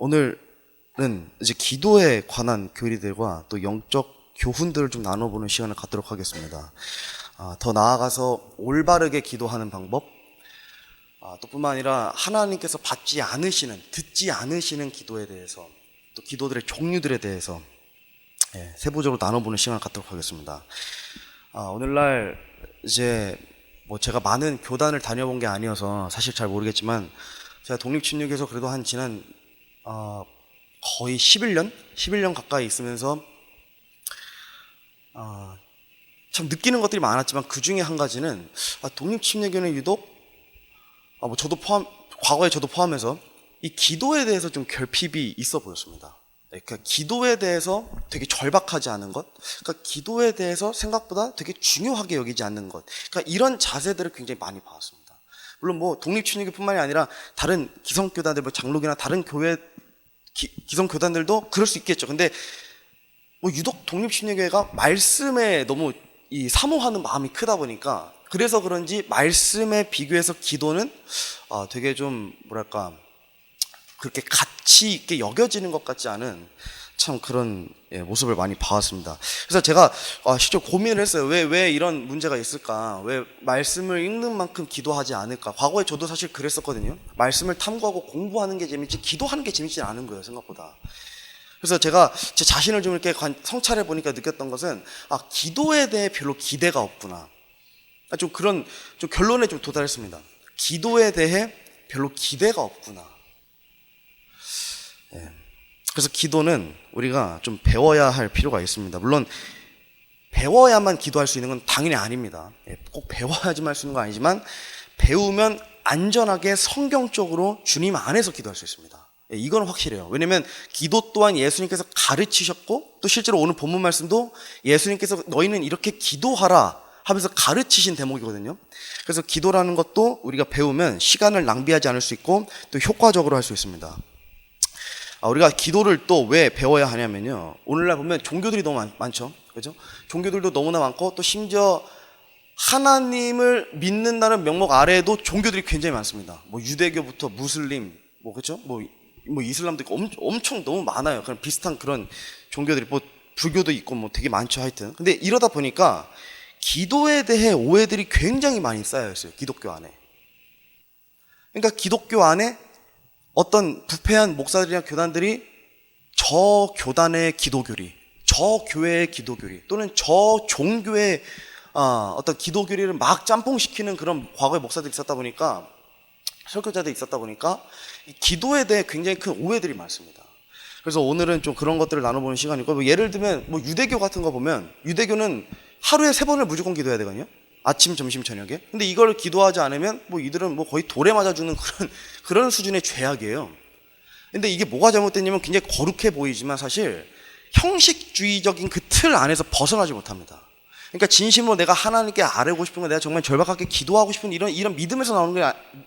오늘은 이제 기도에 관한 교리들과 또 영적 교훈들을 좀 나눠보는 시간을 갖도록 하겠습니다. 더 나아가서 올바르게 기도하는 방법, 또 뿐만 아니라 하나님께서 받지 않으시는, 듣지 않으시는 기도에 대해서, 또 기도들의 종류들에 대해서 세부적으로 나눠보는 시간을 갖도록 하겠습니다. 오늘날 이제 제가 많은 교단을 다녀본 게 아니어서 사실 잘 모르겠지만, 제가 독립침묵에서 그래도 한 지난 거의 11년 가까이 있으면서 참 느끼는 것들이 많았지만, 그 중에 한 가지는 독립침례교는 유독 과거에 저도 포함해서 이 기도에 대해서 좀 결핍이 있어 보였습니다. 그러니까 기도에 대해서 되게 절박하지 않은 것, 그러니까 기도에 대해서 생각보다 되게 중요하게 여기지 않는 것, 그러니까 이런 자세들을 굉장히 많이 봐왔습니다. 물론 독립침례교뿐만이 아니라 다른 기성교단들, 장로교나 다른 교회 기성교단들도 그럴 수 있겠죠. 근데 유독 독립침례교회가 말씀에 너무 사모하는 마음이 크다 보니까, 그래서 그런지 말씀에 비교해서 기도는 되게 좀 그렇게 가치 있게 여겨지는 것 같지 않은 참 그런 모습을 많이 봐왔습니다. 그래서 제가 실제 고민을 했어요. 왜 이런 문제가 있을까? 왜 말씀을 읽는 만큼 기도하지 않을까? 과거에 저도 사실 그랬었거든요. 말씀을 탐구하고 공부하는 게 재밌지 기도하는 게 재밌지 않은 거예요, 생각보다. 그래서 제가 제 자신을 좀 이렇게 성찰해 보니까 느꼈던 것은 기도에 대해 별로 기대가 없구나. 좀 결론에 좀 도달했습니다. 기도에 대해 별로 기대가 없구나. 그래서 기도는 우리가 좀 배워야 할 필요가 있습니다. 물론 배워야만 기도할 수 있는 건 당연히 아닙니다. 꼭 배워야지만 할 수 있는 건 아니지만, 배우면 안전하게 성경적으로 주님 안에서 기도할 수 있습니다. 이건 확실해요. 왜냐면 기도 또한 예수님께서 가르치셨고, 또 실제로 오늘 본문 말씀도 예수님께서 너희는 이렇게 기도하라 하면서 가르치신 대목이거든요. 그래서 기도라는 것도 우리가 배우면 시간을 낭비하지 않을 수 있고, 또 효과적으로 할 수 있습니다. 우리가 기도를 또 왜 배워야 하냐면요, 오늘날 보면 종교들이 너무 많죠. 그죠? 종교들도 너무나 많고, 또 심지어 하나님을 믿는다는 명목 아래에도 종교들이 굉장히 많습니다. 유대교부터 무슬림, 그죠? 이슬람도 있고 엄청 너무 많아요. 그런 비슷한 그런 종교들이, 불교도 있고 되게 많죠, 하여튼. 근데 이러다 보니까 기도에 대해 오해들이 굉장히 많이 쌓여 있어요, 기독교 안에. 그러니까 기독교 안에 어떤 부패한 목사들이나 교단들이 저 교단의 기도교리, 저 교회의 기도교리, 또는 저 종교의 어떤 기도교리를 막 짬뽕시키는 그런 과거의 목사들이 있었다 보니까, 설교자들이 있었다 보니까 기도에 대해 굉장히 큰 오해들이 많습니다. 그래서 오늘은 좀 그런 것들을 나눠보는 시간이고, 예를 들면 유대교 같은 거 보면, 유대교는 하루에 3번을 무조건 기도해야 되거든요. 아침, 점심, 저녁에. 근데 이걸 기도하지 않으면 이들은 거의 돌에 맞아 죽는 그런 수준의 죄악이에요. 근데 이게 뭐가 잘못됐냐면, 굉장히 거룩해 보이지만 사실 형식주의적인 그 틀 안에서 벗어나지 못합니다. 그러니까 진심으로 내가 하나님께 아뢰고 싶은 거, 내가 정말 절박하게 기도하고 싶은 이런 믿음에서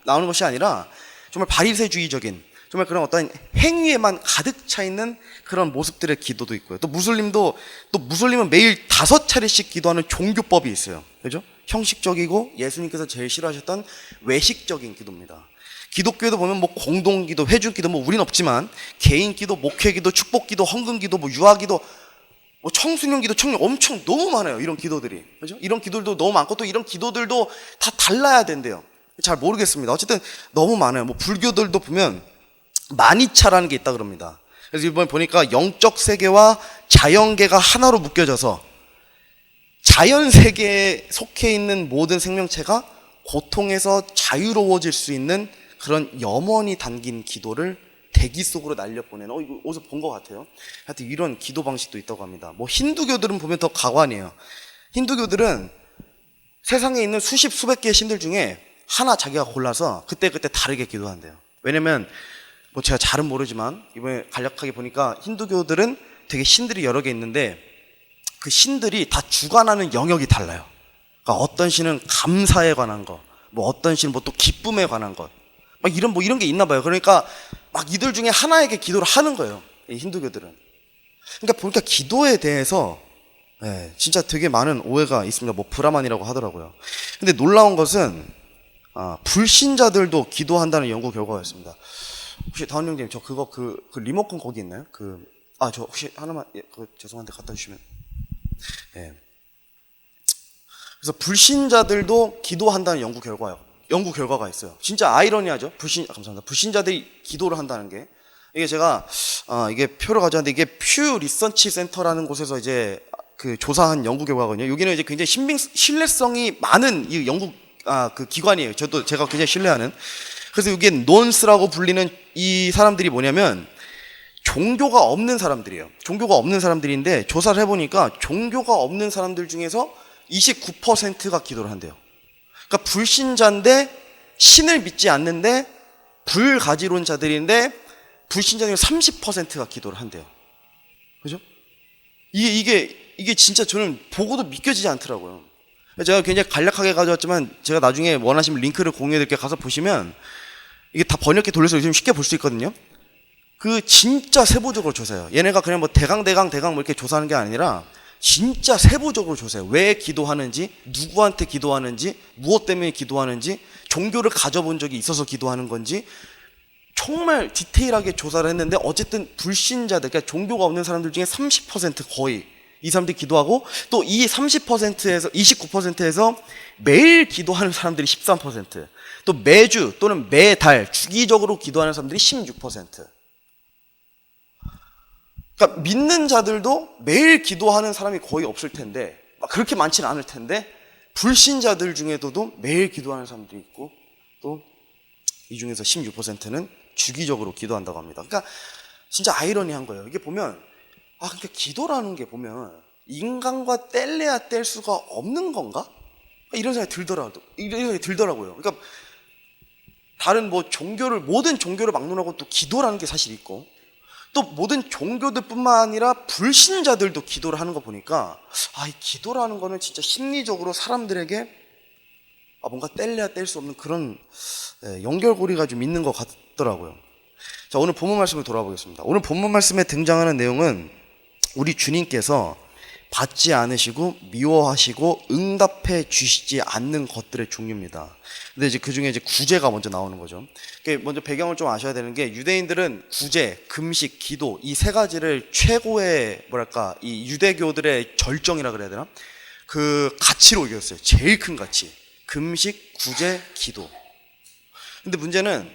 나오는 것이 아니라, 정말 바리새주의적인, 정말 그런 어떤 행위에만 가득 차 있는 그런 모습들의 기도도 있고요. 또 무슬림은 매일 5차례씩 기도하는 종교법이 있어요. 그죠? 형식적이고 예수님께서 제일 싫어하셨던 외식적인 기도입니다. 기독교에도 보면 공동기도, 회중기도 우린 없지만, 개인기도, 목회기도, 축복기도, 헌금기도, 유아기도, 청소년기도, 엄청 너무 많아요, 이런 기도들이. 그죠? 이런 기도들도 너무 많고, 또 이런 기도들도 다 달라야 된대요. 잘 모르겠습니다. 어쨌든 너무 많아요. 불교들도 보면 마니차라는 게 있다 그럽니다. 그래서 이번에 보니까 영적 세계와 자연계가 하나로 묶여져서 자연세계에 속해 있는 모든 생명체가 고통에서 자유로워질 수 있는 그런 염원이 담긴 기도를 대기 속으로 날려보내는, 이거 어디서 본 것 같아요. 하여튼 이런 기도 방식도 있다고 합니다. 힌두교들은 보면 더 가관이에요. 힌두교들은 세상에 있는 수백 개의 신들 중에 하나 자기가 골라서 그때그때 다르게 기도한대요. 왜냐면 제가 잘은 모르지만 이번에 간략하게 보니까 힌두교들은 되게 신들이 여러 개 있는데, 그 신들이 다 주관하는 영역이 달라요. 그러니까 어떤 신은 감사에 관한 거, 어떤 신은 또 기쁨에 관한 것, 이런 게 있나 봐요. 그러니까 이들 중에 하나에게 기도를 하는 거예요, 이 힌두교들은. 그러니까 보니까 기도에 대해서 진짜 되게 많은 오해가 있습니다. 브라만이라고 하더라고요. 근데 놀라운 것은 불신자들도 기도한다는 연구 결과였습니다. 혹시 다운 형님 저 그거 그 리모컨 거기 있나요? 저 혹시 하나만 죄송한데 갖다 주시면. 예. 그래서 불신자들도 기도한다는 연구 결과가 있어요. 진짜 아이러니하죠. 감사합니다. 불신자들이 기도를 한다는 게 이게 제가 이게 표를 가져왔는데 이게 퓨 리서치 센터라는 곳에서 이제 그 조사한 연구 결과거든요. 여기는 이제 굉장히 신뢰성이 많은 이 그 기관이에요. 제가 굉장히 신뢰하는. 그래서 이게 논스라고 불리는 이 사람들이 뭐냐면 종교가 없는 사람들이에요. 종교가 없는 사람들인데 조사를 해보니까 종교가 없는 사람들 중에서 29%가 기도를 한대요. 그러니까 불신자인데 신을 믿지 않는데 불가지론자들인데 불신자들 30%가 기도를 한대요. 그죠? 이게 진짜 저는 보고도 믿겨지지 않더라고요. 제가 굉장히 간략하게 가져왔지만 제가 나중에 원하시면 링크를 공유해드릴게요. 가서 보시면 이게 다 번역기 돌려서 요즘 쉽게 볼 수 있거든요. 그 진짜 세부적으로 조사해요. 얘네가 그냥 뭐 대강 뭐 이렇게 조사하는 게 아니라 진짜 세부적으로 조사해요. 왜 기도하는지, 누구한테 기도하는지, 무엇 때문에 기도하는지, 종교를 가져본 적이 있어서 기도하는 건지 정말 디테일하게 조사를 했는데 어쨌든 불신자들, 그러니까 종교가 없는 사람들 중에 30% 거의 이 사람들이 기도하고 또 이 30%에서 29%에서 매일 기도하는 사람들이 13%, 또 매주 또는 매달 주기적으로 기도하는 사람들이 16%. 그러니까 믿는 자들도 매일 기도하는 사람이 거의 없을 텐데 그렇게 많지는 않을 텐데 불신자들 중에도 매일 기도하는 사람들이 있고 또 이 중에서 16%는 주기적으로 기도한다고 합니다. 그러니까 진짜 아이러니한 거예요. 이게 보면 그러니까 기도라는 게 보면 인간과 뗄래야 뗄 수가 없는 건가? 이런 생각이 들더라고요. 그러니까 다른 모든 종교를 막론하고 또 기도라는 게 사실 있고 또 모든 종교들뿐만 아니라 불신자들도 기도를 하는 거 보니까 이 기도라는 거는 진짜 심리적으로 사람들에게 뭔가 뗄래야 뗄 수 없는 그런 연결고리가 좀 있는 것 같더라고요. 자, 오늘 본문 말씀을 돌아보겠습니다. 오늘 본문 말씀에 등장하는 내용은 우리 주님께서 받지 않으시고 미워하시고 응답해 주시지 않는 것들의 종류입니다. 근데 이제 그 중에 이제 구제가 먼저 나오는 거죠. 먼저 배경을 좀 아셔야 되는 게 유대인들은 구제, 금식, 기도 이 세 가지를 최고의 이 유대교들의 절정이라 그래야 되나? 그 가치로 여겼어요. 제일 큰 가치. 금식, 구제, 기도. 근데 문제는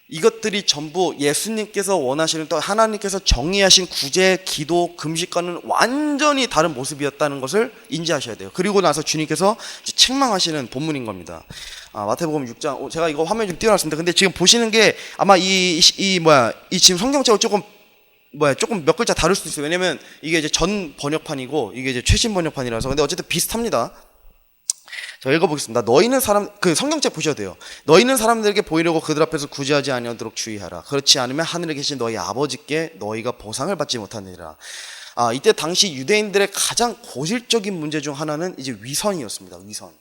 이것들이 전부 예수님께서 원하시는 또 하나님께서 정의하신 구제, 기도, 금식과는 완전히 다른 모습이었다는 것을 인지하셔야 돼요. 그리고 나서 주님께서 책망하시는 본문인 겁니다. 마태복음 6장, 제가 이거 화면 좀 띄워놨습니다. 근데 지금 보시는 게 아마 이 지금 성경책을 조금 몇 글자 다를 수도 있어요. 왜냐면 이게 이제 전 번역판이고 이게 이제 최신 번역판이라서. 근데 어쨌든 비슷합니다. 자, 읽어보겠습니다. 너희는 성경책 보셔도 돼요. 너희는 사람들에게 보이려고 그들 앞에서 구제하지 아니하도록 주의하라. 그렇지 않으면 하늘에 계신 너희 아버지께 너희가 보상을 받지 못하느니라. 이때 당시 유대인들의 가장 고질적인 문제 중 하나는 이제 위선이었습니다. 위선.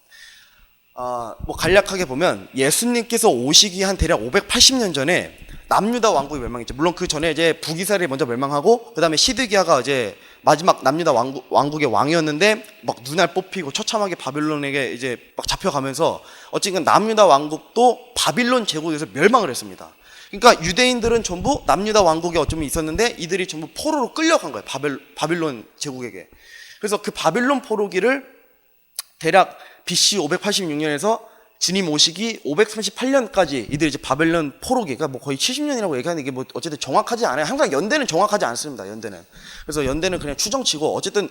간략하게 보면 예수님께서 오시기 한 대략 580년 전에 남유다 왕국이 멸망했죠. 물론 그 전에 이제 북이스라엘이 먼저 멸망하고 그 다음에 시드기야가 이제 마지막 남유다 왕국의 왕이었는데 막 눈알 뽑히고 처참하게 바빌론에게 이제 막 잡혀가면서 어쨌든 남유다 왕국도 바빌론 제국에서 멸망을 했습니다. 그러니까 유대인들은 전부 남유다 왕국에 어쩌면 있었는데 이들이 전부 포로로 끌려간 거예요. 바빌론 제국에게. 그래서 그 바빌론 포로기를 대략 BC 586년에서 주님 오시기 538년까지 이들이 이제 바벨론 포로기가 거의 70년이라고 얘기하는데 이게 어쨌든 정확하지 않아요. 항상 연대는 정확하지 않습니다. 연대는. 그래서 연대는 그냥 추정치고 어쨌든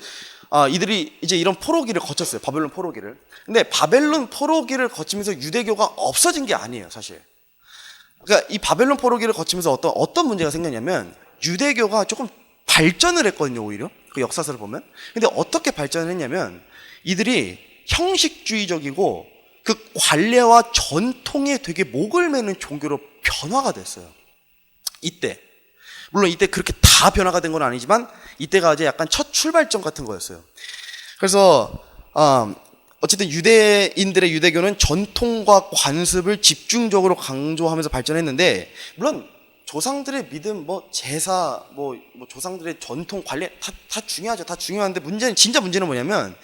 이들이 이제 이런 포로기를 거쳤어요. 바벨론 포로기를. 근데 바벨론 포로기를 거치면서 유대교가 없어진 게 아니에요, 사실. 그러니까 이 바벨론 포로기를 거치면서 어떤 문제가 생겼냐면 유대교가 조금 발전을 했거든요, 오히려. 그 역사서를 보면. 근데 어떻게 발전을 했냐면 이들이 형식주의적이고 그 관례와 전통에 되게 목을 매는 종교로 변화가 됐어요. 이때. 물론 이때 그렇게 다 변화가 된 건 아니지만 이때가 이제 약간 첫 출발점 같은 거였어요. 그래서 어쨌든 유대인들의 유대교는 전통과 관습을 집중적으로 강조하면서 발전했는데 물론 조상들의 믿음, 제사, 조상들의 전통, 관례 다 중요하죠. 다 중요한데 진짜 문제는 뭐냐면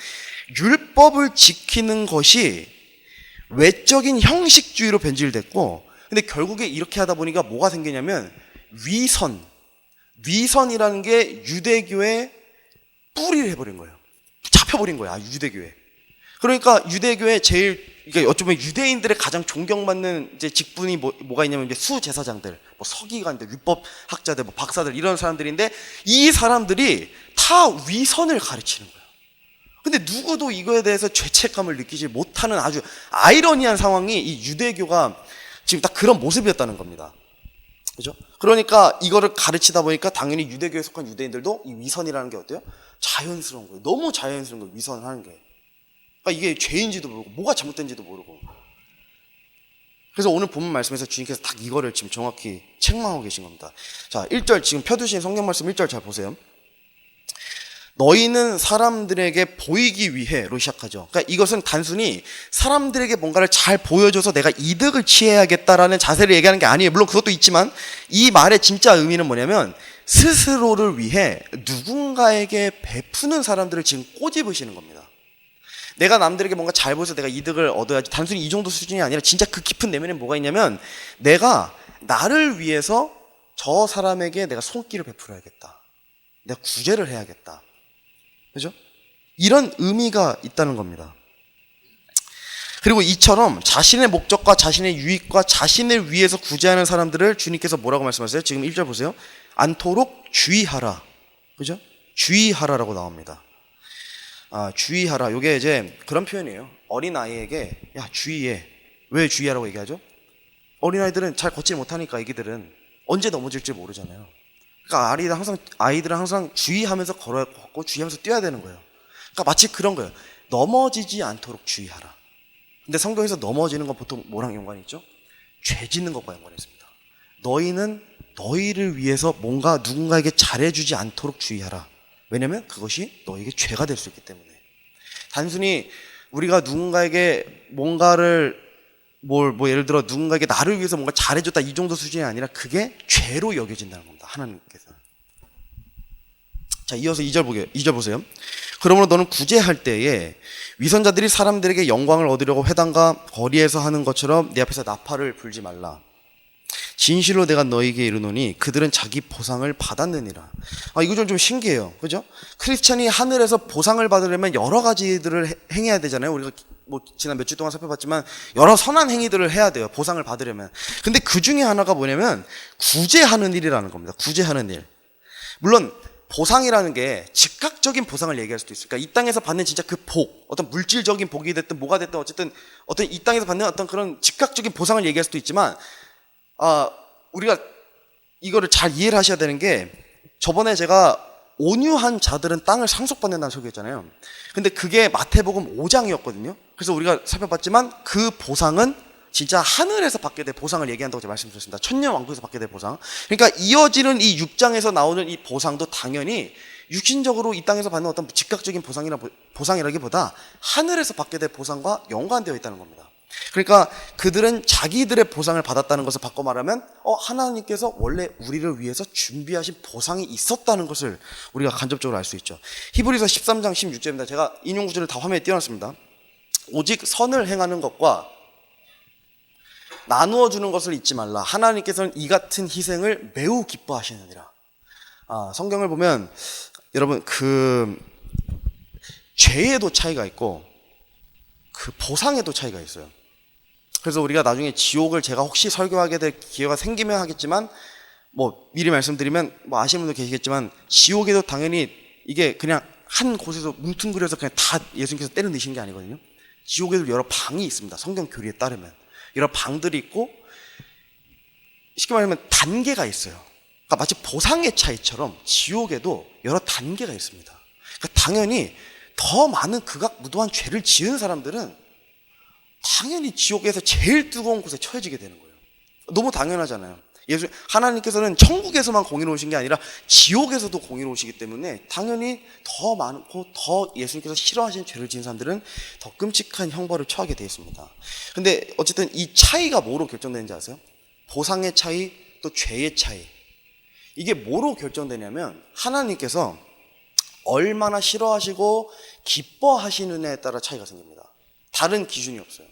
율법을 지키는 것이 외적인 형식주의로 변질됐고 근데 결국에 이렇게 하다 보니까 뭐가 생기냐면 위선이라는 게 유대교의 뿌리를 해버린 거예요. 잡혀버린 거야, 유대교에. 그러니까 유대교의 그러니까 어쩌면 유대인들의 가장 존경받는 이제 직분이 뭐가 있냐면 이제 수제사장들, 뭐 서기관들, 율법학자들, 뭐 박사들 이런 사람들인데 이 사람들이 다 위선을 가르치는 거예요. 근데 누구도 이거에 대해서 죄책감을 느끼지 못하는 아주 아이러니한 상황이 이 유대교가 지금 딱 그런 모습이었다는 겁니다. 그죠? 그러니까 이거를 가르치다 보니까 당연히 유대교에 속한 유대인들도 이 위선이라는 게 어때요? 자연스러운 거예요. 너무 자연스러운 거예요. 위선을 하는 게. 그러니까 이게 죄인지도 모르고 뭐가 잘못된지도 모르고. 그래서 오늘 본문 말씀에서 주님께서 딱 이거를 지금 정확히 책망하고 계신 겁니다. 자, 1절 지금 펴두신 성경 말씀 1절 잘 보세요. 너희는 사람들에게 보이기 위해로 시작하죠. 그러니까 이것은 단순히 사람들에게 뭔가를 잘 보여줘서 내가 이득을 취해야겠다라는 자세를 얘기하는 게 아니에요. 물론 그것도 있지만 이 말의 진짜 의미는 뭐냐면 스스로를 위해 누군가에게 베푸는 사람들을 지금 꼬집으시는 겁니다. 내가 남들에게 뭔가 잘 보여서 내가 이득을 얻어야지, 단순히 이 정도 수준이 아니라 진짜 그 깊은 내면에 뭐가 있냐면 내가 나를 위해서 저 사람에게 내가 손길을 베풀어야겠다, 내가 구제를 해야겠다. 그죠? 이런 의미가 있다는 겁니다. 그리고 이처럼 자신의 목적과 자신의 유익과 자신을 위해서 구제하는 사람들을 주님께서 뭐라고 말씀하세요? 지금 1절 보세요. 않도록 주의하라. 그죠? 주의하라라고 나옵니다. 주의하라. 요게 이제 그런 표현이에요. 어린아이에게 야, 주의해. 왜 주의하라고 얘기하죠? 어린아이들은 잘 걷지 못하니까 애기들은 언제 넘어질지 모르잖아요. 그러니까 아이들은 항상 주의하면서 걷고 주의하면서 뛰어야 되는 거예요. 그러니까 마치 그런 거예요. 넘어지지 않도록 주의하라. 근데 성경에서 넘어지는 건 보통 뭐랑 연관이 있죠? 죄 짓는 것과 연관이 있습니다. 너희는 너희를 위해서 뭔가 누군가에게 잘해주지 않도록 주의하라. 왜냐면 그것이 너에게 죄가 될 수 있기 때문에. 단순히 우리가 누군가에게 뭔가를 예를 들어 누군가에게 나를 위해서 뭔가 잘해줬다 이 정도 수준이 아니라 그게 죄로 여겨진다는 겁니다. 하나님께서. 자, 이어서 2절 보세요. 그러므로 너는 구제할 때에 위선자들이 사람들에게 영광을 얻으려고 회당과 거리에서 하는 것처럼 내 앞에서 나팔을 불지 말라. 진실로 내가 너에게 이르노니 그들은 자기 보상을 받았느니라. 이거 좀 신기해요. 그죠? 크리스찬이 하늘에서 보상을 받으려면 여러 가지들을 행해야 되잖아요. 우리가 지난 몇 주 동안 살펴봤지만 여러 선한 행위들을 해야 돼요. 보상을 받으려면. 근데 그 중에 하나가 뭐냐면 구제하는 일이라는 겁니다. 구제하는 일. 물론 보상이라는 게 즉각적인 보상을 얘기할 수도 있으니까 이 땅에서 받는 진짜 그 복, 어떤 물질적인 복이 됐든 뭐가 됐든 어쨌든 어떤 이 땅에서 받는 어떤 그런 즉각적인 보상을 얘기할 수도 있지만 우리가 이거를 잘 이해를 하셔야 되는 게, 저번에 제가 온유한 자들은 땅을 상속받는다는 소개했잖아요. 근데 그게 마태복음 5장이었거든요. 그래서 우리가 살펴봤지만 그 보상은 진짜 하늘에서 받게 될 보상을 얘기한다고 제가 말씀드렸습니다. 천년왕국에서 받게 될 보상. 그러니까 이어지는 이 6장에서 나오는 이 보상도 당연히 육신적으로 이 땅에서 받는 어떤 즉각적인 보상이라기보다 하늘에서 받게 될 보상과 연관되어 있다는 겁니다. 그러니까 그들은 자기들의 보상을 받았다는 것을 바꿔 말하면 하나님께서 원래 우리를 위해서 준비하신 보상이 있었다는 것을 우리가 간접적으로 알 수 있죠. 히브리서 13장 16절입니다. 제가 인용 구절을 다 화면에 띄워놨습니다. 오직 선을 행하는 것과 나누어 주는 것을 잊지 말라. 하나님께서는 이 같은 희생을 매우 기뻐하시느니라. 성경을 보면 여러분 그 죄에도 차이가 있고 그 보상에도 차이가 있어요. 그래서 우리가 나중에 지옥을 제가 혹시 설교하게 될 기회가 생기면 하겠지만 미리 말씀드리면 아시는 분도 계시겠지만 지옥에도 당연히 이게 그냥 한 곳에서 뭉뚱그려서 그냥 다 예수님께서 때려 넣으신 게 아니거든요. 지옥에도 여러 방이 있습니다. 성경 교리에 따르면 여러 방들이 있고 쉽게 말하면 단계가 있어요. 그러니까 마치 보상의 차이처럼 지옥에도 여러 단계가 있습니다. 그러니까 당연히 더 많은 극악무도한 죄를 지은 사람들은 당연히 지옥에서 제일 뜨거운 곳에 처해지게 되는 거예요. 너무 당연하잖아요. 하나님께서는 천국에서만 공의로우신 게 아니라 지옥에서도 공의로우시기 때문에 당연히 더 많고 더 예수님께서 싫어하시는 죄를 지은 사람들은 더 끔찍한 형벌을 처하게 되어 있습니다. 근데 어쨌든 이 차이가 뭐로 결정되는지 아세요? 보상의 차이, 또 죄의 차이. 이게 뭐로 결정되냐면 하나님께서 얼마나 싫어하시고 기뻐하시느냐에 따라 차이가 생깁니다. 다른 기준이 없어요.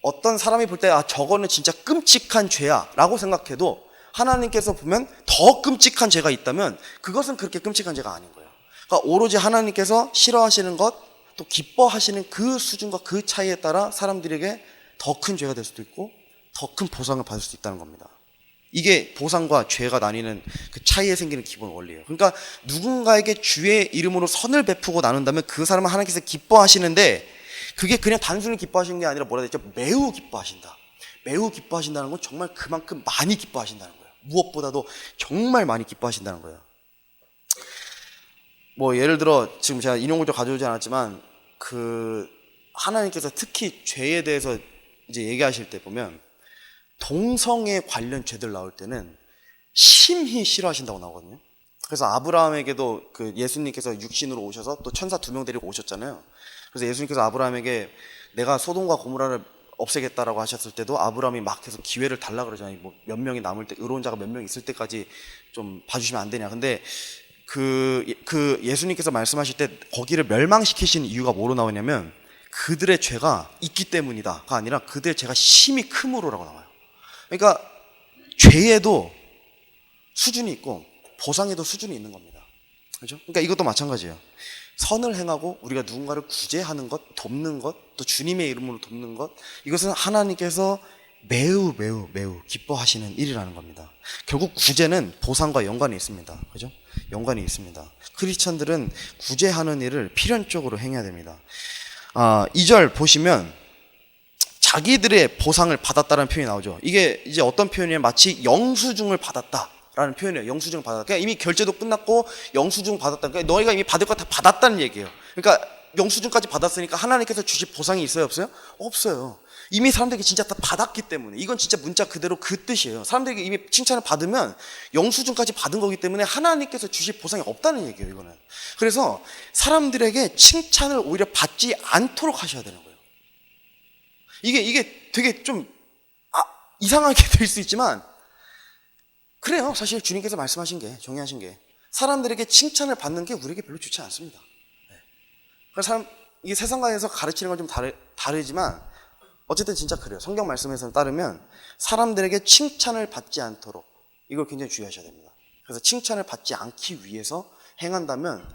어떤 사람이 볼 때 저거는 진짜 끔찍한 죄야 라고 생각해도 하나님께서 보면 더 끔찍한 죄가 있다면 그것은 그렇게 끔찍한 죄가 아닌 거예요. 그러니까 오로지 하나님께서 싫어하시는 것, 또 기뻐하시는 그 수준과 그 차이에 따라 사람들에게 더 큰 죄가 될 수도 있고 더 큰 보상을 받을 수도 있다는 겁니다. 이게 보상과 죄가 나뉘는 그 차이에 생기는 기본 원리예요. 그러니까 누군가에게 주의 이름으로 선을 베푸고 나눈다면 그 사람은 하나님께서 기뻐하시는데 그게 그냥 단순히 기뻐하시는 게 아니라 뭐라 해야 되죠? 매우 기뻐하신다. 매우 기뻐하신다는 건 정말 그만큼 많이 기뻐하신다는 거예요. 무엇보다도 정말 많이 기뻐하신다는 거예요. 뭐 예를 들어 지금 제가 인용을 좀 가져오지 않았지만 그 하나님께서 특히 죄에 대해서 이제 얘기하실 때 보면 동성애 관련 죄들 나올 때는 심히 싫어하신다고 나오거든요. 그래서 아브라함에게도 그 예수님께서 육신으로 오셔서 또 천사 2명 데리고 오셨잖아요. 그래서 예수님께서 아브라함에게 내가 소돔과 고모라를 없애겠다라고 하셨을 때도 아브라함이 막 계속 기회를 달라 그러잖아요. 뭐 몇 명이 남을 때, 의로운 자가 몇 명 있을 때까지 좀 봐주시면 안 되냐. 근데 그 예수님께서 말씀하실 때 거기를 멸망시키신 이유가 뭐로 나오냐면 그들의 죄가 있기 때문이다가 아니라 그들의 죄가 심히 크므로라고 나와요. 그러니까 죄에도 수준이 있고 보상에도 수준이 있는 겁니다. 그렇죠? 그러니까 이것도 마찬가지예요. 선을 행하고 우리가 누군가를 구제하는 것, 돕는 것, 또 주님의 이름으로 돕는 것, 이것은 하나님께서 매우 기뻐하시는 일이라는 겁니다. 결국 구제는 보상과 연관이 있습니다. 그죠? 연관이 있습니다. 크리스천들은 구제하는 일을 필연적으로 행해야 됩니다. 2절 보시면 자기들의 보상을 받았다는 표현이 나오죠. 이게 이제 어떤 표현이냐면 마치 영수증을 받았다라는 표현이에요. 영수증을 받았다. 그러니까 이미 결제도 끝났고 영수증 받았다. 그러니까 너희가 이미 받을 거 다 받았다는 얘기예요. 그러니까 영수증까지 받았으니까 하나님께서 주실 보상이 있어요, 없어요? 없어요. 이미 사람들에게 진짜 다 받았기 때문에 이건 진짜 문자 그대로 그 뜻이에요. 사람들에게 이미 칭찬을 받으면 영수증까지 받은 거기 때문에 하나님께서 주실 보상이 없다는 얘기예요, 이거는. 그래서 사람들에게 칭찬을 오히려 받지 않도록 하셔야 되는 거예요. 이게 되게 좀 이상하게 될 수 있지만 그래요. 사실 주님께서 말씀하신 게, 정의하신 게 사람들에게 칭찬을 받는 게 우리에게 별로 좋지 않습니다. 네. 그래서 이게 세상과에서 가르치는 건 좀 다르지만 어쨌든 진짜 그래요. 성경 말씀에서 따르면 사람들에게 칭찬을 받지 않도록 이걸 굉장히 주의하셔야 됩니다. 그래서 칭찬을 받지 않기 위해서 행한다면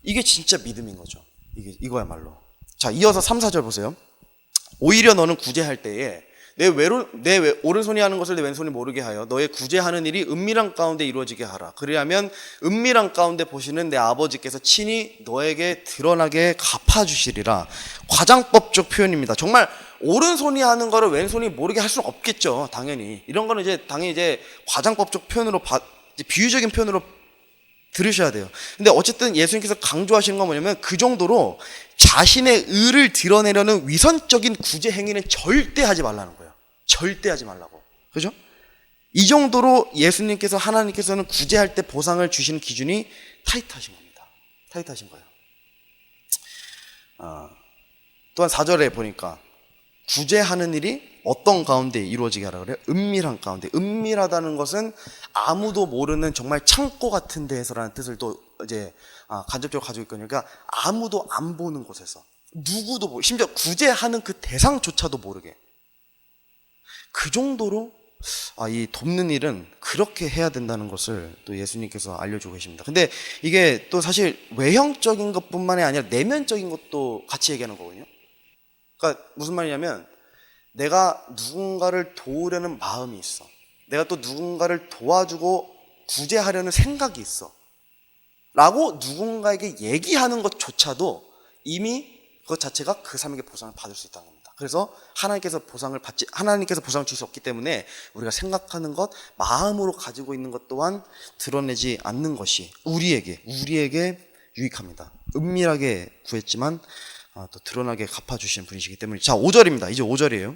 이게 진짜 믿음인 거죠. 이거야말로. 자, 이어서 3, 4절 보세요. 오히려 너는 구제할 때에 내 오른손이 하는 것을 내 왼손이 모르게 하여 너의 구제하는 일이 은밀한 가운데 이루어지게 하라. 그리하면 은밀한 가운데 보시는 내 아버지께서 친히 너에게 드러나게 갚아주시리라. 과장법적 표현입니다. 정말 오른손이 하는 거를 왼손이 모르게 할 수는 없겠죠. 당연히. 이런 거는 당연히 과장법적 표현으로 비유적인 표현으로 들으셔야 돼요. 근데 어쨌든 예수님께서 강조하시는 건 뭐냐면 그 정도로 자신의 의를 드러내려는 위선적인 구제 행위는 절대 하지 말라는 거예요. 절대 하지 말라고. 그죠? 이 정도로 하나님께서는 구제할 때 보상을 주시는 기준이 타이트하신 겁니다. 타이트하신 거예요. 또한 4절에 보니까 구제하는 일이 어떤 가운데 이루어지게 하라 그래요? 은밀한 가운데. 은밀하다는 것은 아무도 모르는 정말 창고 같은 데에서라는 뜻을 또 이제 간접적으로 가지고 있거든요. 그러니까 아무도 안 보는 곳에서, 누구도 심지어 구제하는 그 대상조차도 모르게, 그 정도로 이 돕는 일은 그렇게 해야 된다는 것을 또 예수님께서 알려주고 계십니다. 근데 이게 또 사실 외형적인 것뿐만이 아니라 내면적인 것도 같이 얘기하는 거거든요. 그러니까 무슨 말이냐면 내가 누군가를 도우려는 마음이 있어. 내가 또 누군가를 도와주고 구제하려는 생각이 있어. 라고 누군가에게 얘기하는 것조차도 이미 그것 자체가 그 사람에게 보상을 받을 수 있다는 겁니다. 그래서 하나님께서 보상을 줄 수 없기 때문에 우리가 생각하는 것, 마음으로 가지고 있는 것 또한 드러내지 않는 것이 우리에게 유익합니다. 은밀하게 구했지만 또 드러나게 갚아주시는 분이시기 때문에. 자, 5절입니다. 이제 5절이에요.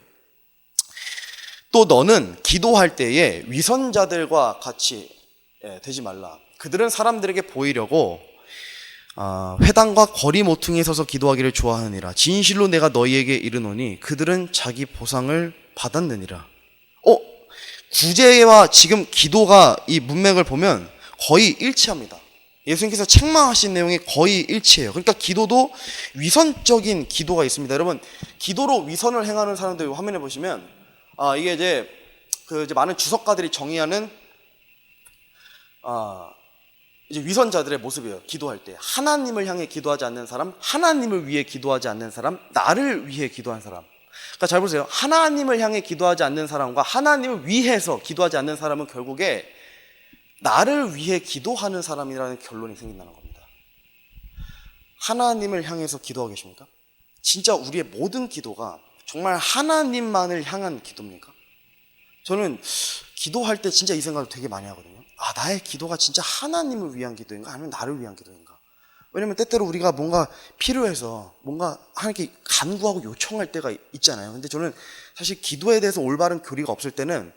또 너는 기도할 때에 위선자들과 같이 되지 말라. 그들은 사람들에게 보이려고 회당과 거리 모퉁이에 서서 기도하기를 좋아하느니라. 진실로 내가 너희에게 이르노니 그들은 자기 보상을 받았느니라. 구제와 지금 기도가 이 문맥을 보면 거의 일치합니다. 예수님께서 책망하신 내용이 거의 일치해요. 그러니까 기도도 위선적인 기도가 있습니다. 여러분, 기도로 위선을 행하는 사람들 화면에 보시면, 이게 이제 많은 주석가들이 정의하는, 이제 위선자들의 모습이에요. 기도할 때. 하나님을 향해 기도하지 않는 사람, 하나님을 위해 기도하지 않는 사람, 나를 위해 기도한 사람. 그러니까 잘 보세요. 하나님을 향해 기도하지 않는 사람과 하나님을 위해서 기도하지 않는 사람은 결국에 나를 위해 기도하는 사람이라는 결론이 생긴다는 겁니다. 하나님을 향해서 기도하고 계십니까? 진짜 우리의 모든 기도가 정말 하나님만을 향한 기도입니까? 저는 기도할 때 진짜 이 생각을 되게 많이 하거든요. 나의 기도가 진짜 하나님을 위한 기도인가? 아니면 나를 위한 기도인가? 왜냐면 때때로 우리가 뭔가 필요해서 뭔가 하나님께 간구하고 요청할 때가 있잖아요. 근데 저는 사실 기도에 대해서 올바른 교리가 없을 때는